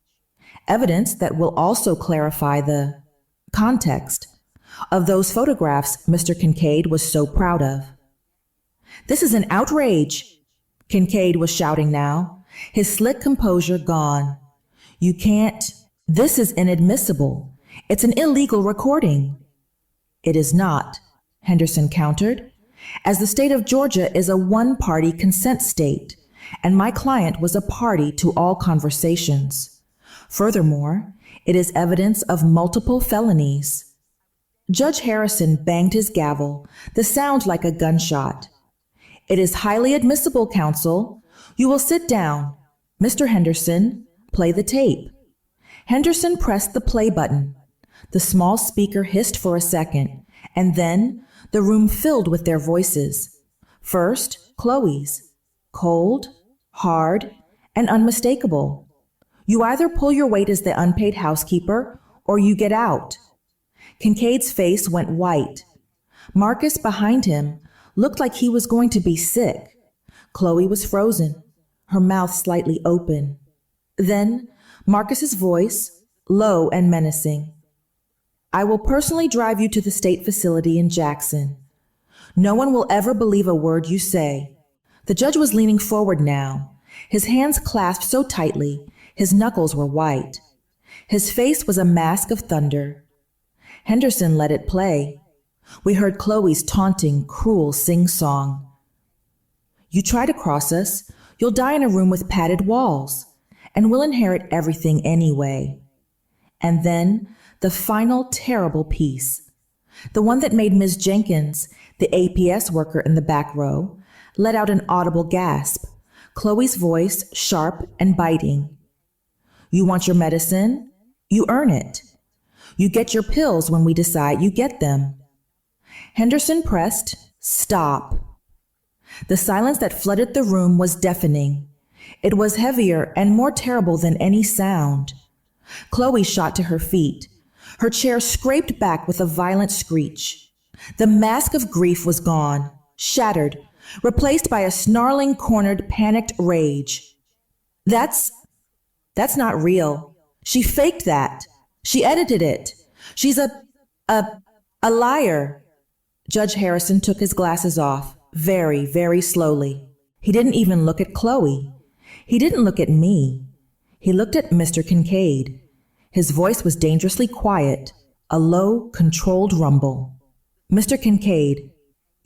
Evidence that will also clarify the context of those photographs Mr. Kincaid was so proud of. This is an outrage, Kincaid was shouting now, his slick composure gone. You can't. This is inadmissible. It's an illegal recording. It is not, Henderson countered, as the state of Georgia is a one-party consent state, and my client was a party to all conversations. Furthermore, it is evidence of multiple felonies. Judge Harrison banged his gavel, the sound like a gunshot. It is highly admissible, counsel. You will sit down. Mr. Henderson, play the tape. Henderson pressed the play button. The small speaker hissed for a second, and then the room filled with their voices. First, Chloe's. Cold, hard, and unmistakable. You either pull your weight as the unpaid housekeeper, or you get out. Kincaid's face went white. Marcus, behind him, looked like he was going to be sick. Chloe was frozen, her mouth slightly open. Then, Marcus's voice, low and menacing. I will personally drive you to the state facility in Jackson. No one will ever believe a word you say. The judge was leaning forward now, his hands clasped so tightly, his knuckles were white. His face was a mask of thunder. Henderson let it play. We heard Chloe's taunting, cruel sing-song. You try to cross us, you'll die in a room with padded walls, and we'll inherit everything anyway. And then, the final terrible piece. The one that made Ms. Jenkins, the APS worker in the back row, let out an audible gasp, Chloe's voice sharp and biting. You want your medicine? You earn it. You get your pills when we decide you get them. Henderson pressed, stop. The silence that flooded the room was deafening. It was heavier and more terrible than any sound. Chloe shot to her feet. Her chair scraped back with a violent screech. The mask of grief was gone, shattered, replaced by a snarling, cornered, panicked rage. That's not real. She faked that. She edited it. She's a liar. Judge Harrison took his glasses off, very, very slowly. He didn't even look at Chloe. He didn't look at me. He looked at Mr. Kincaid. His voice was dangerously quiet, a low, controlled rumble. Mr. Kincaid,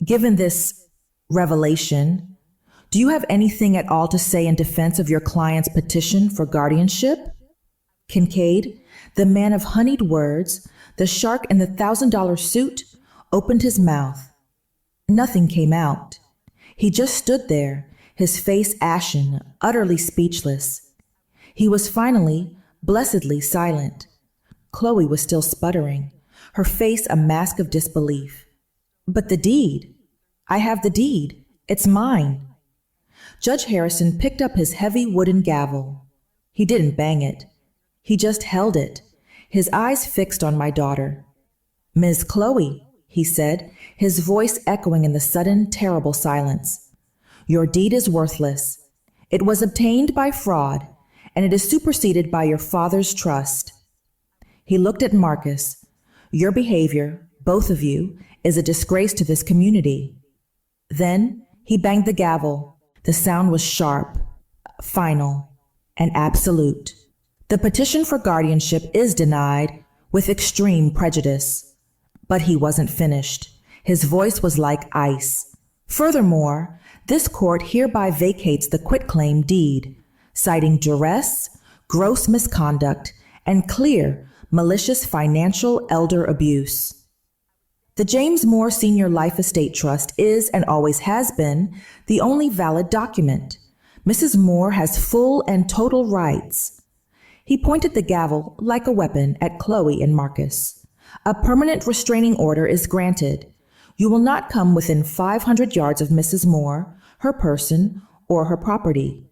given this revelation, do you have anything at all to say in defense of your client's petition for guardianship? Kincaid, the man of honeyed words, the shark in the $1,000 suit, opened his mouth. Nothing came out. He just stood there, his face ashen, utterly speechless. He was finally, blessedly silent. Chloe was still sputtering, her face a mask of disbelief. But the deed. I have the deed. It's mine. Judge Harrison picked up his heavy wooden gavel. He didn't bang it. He just held it, his eyes fixed on my daughter. Ms. Chloe, he said, his voice echoing in the sudden, terrible silence. Your deed is worthless. It was obtained by fraud, and it is superseded by your father's trust. He looked at Marcus. Your behavior, both of you, is a disgrace to this community. Then he banged the gavel. The sound was sharp, final, and absolute. The petition for guardianship is denied with extreme prejudice. But he wasn't finished. His voice was like ice. Furthermore, this court hereby vacates the quitclaim deed, citing duress, gross misconduct, and clear, malicious financial elder abuse. The James Moore Senior Life Estate Trust is, and always has been, the only valid document. Mrs. Moore has full and total rights. He pointed the gavel, like a weapon, at Chloe and Marcus. A permanent restraining order is granted. You will not come within 500 yards of Mrs. Moore, her person, or her property.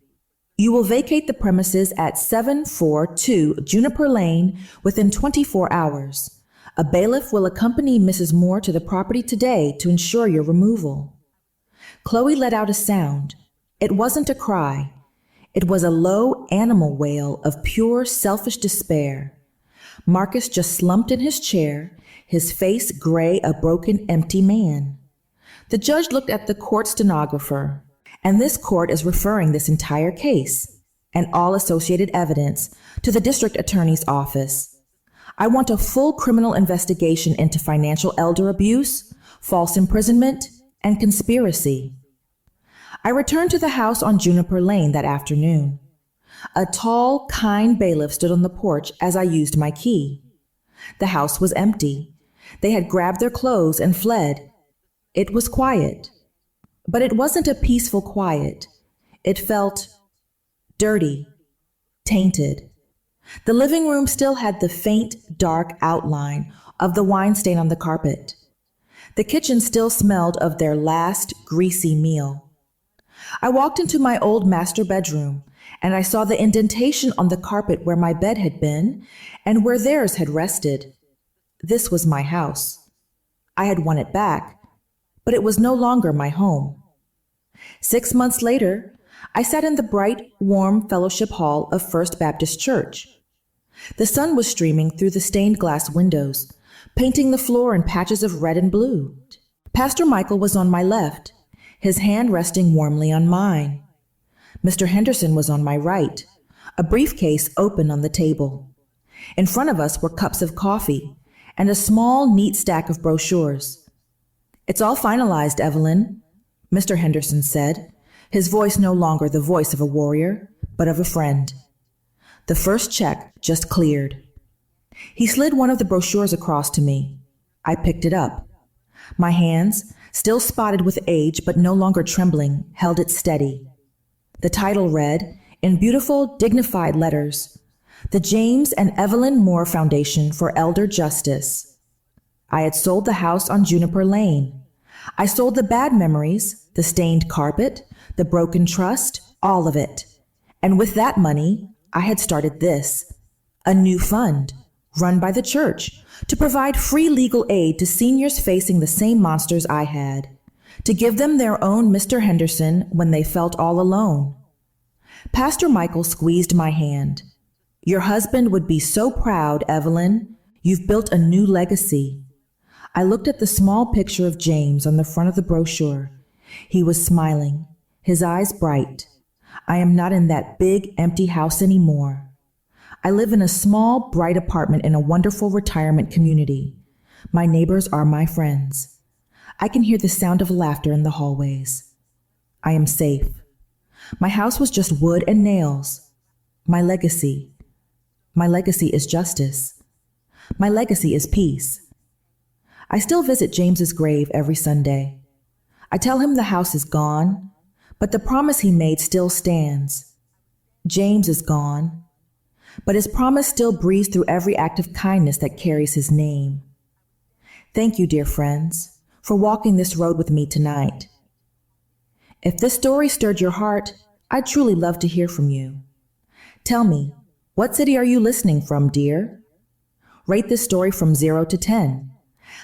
You will vacate the premises at 742 Juniper Lane within 24 hours. A bailiff will accompany Mrs. Moore to the property today to ensure your removal. Chloe let out a sound. It wasn't a cry. It was a low animal wail of pure selfish despair. Marcus just slumped in his chair, his face gray, a broken, empty man. The judge looked at the court stenographer, and this court is referring this entire case and all associated evidence to the district attorney's office. I want a full criminal investigation into financial elder abuse, false imprisonment, and conspiracy. I returned to the house on Juniper Lane that afternoon. A tall, kind bailiff stood on the porch as I used my key. The house was empty. They had grabbed their clothes and fled. It was quiet. But it wasn't a peaceful quiet. It felt dirty, tainted. The living room still had the faint, dark outline of the wine stain on the carpet. The kitchen still smelled of their last greasy meal. I walked into my old master bedroom, and I saw the indentation on the carpet where my bed had been and where theirs had rested. This was my house. I had won it back, but it was no longer my home. 6 months later, I sat in the bright, warm fellowship hall of First Baptist Church. The sun was streaming through the stained glass windows, painting the floor in patches of red and blue. Pastor Michael was on my left, his hand resting warmly on mine. Mr. Henderson was on my right, a briefcase open on the table. In front of us were cups of coffee and a small, neat stack of brochures. "It's all finalized, Evelyn," Mr. Henderson said, his voice no longer the voice of a warrior, but of a friend. The first check just cleared. He slid one of the brochures across to me. I picked it up. My hands, still spotted with age but no longer trembling, held it steady. The title read, in beautiful, dignified letters, "The James and Evelyn Moore Foundation for Elder Justice." I had sold the house on Juniper Lane. I sold the bad memories, the stained carpet, the broken trust, all of it. And with that money, I had started this, a new fund, run by the church, to provide free legal aid to seniors facing the same monsters I had, to give them their own Mr. Henderson when they felt all alone. Pastor Michael squeezed my hand. "Your husband would be so proud, Evelyn. You've built a new legacy." I looked at the small picture of James on the front of the brochure. He was smiling, his eyes bright. I am not in that big, empty house anymore. I live in a small, bright apartment in a wonderful retirement community. My neighbors are my friends. I can hear the sound of laughter in the hallways. I am safe. My house was just wood and nails. My legacy is justice. My legacy is peace. I still visit James's grave every Sunday. I tell him the house is gone, but the promise he made still stands. James is gone, but his promise still breathes through every act of kindness that carries his name. Thank you, dear friends, for walking this road with me tonight. If this story stirred your heart, I'd truly love to hear from you. Tell me, what city are you listening from, dear? Rate this story from 0 to 10.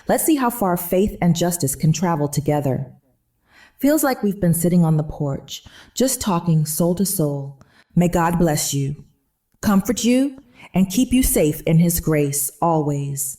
Let's see how far faith and justice can travel together. Feels like we've been sitting on the porch, just talking soul to soul. May God bless you, comfort you, and keep you safe in His grace always.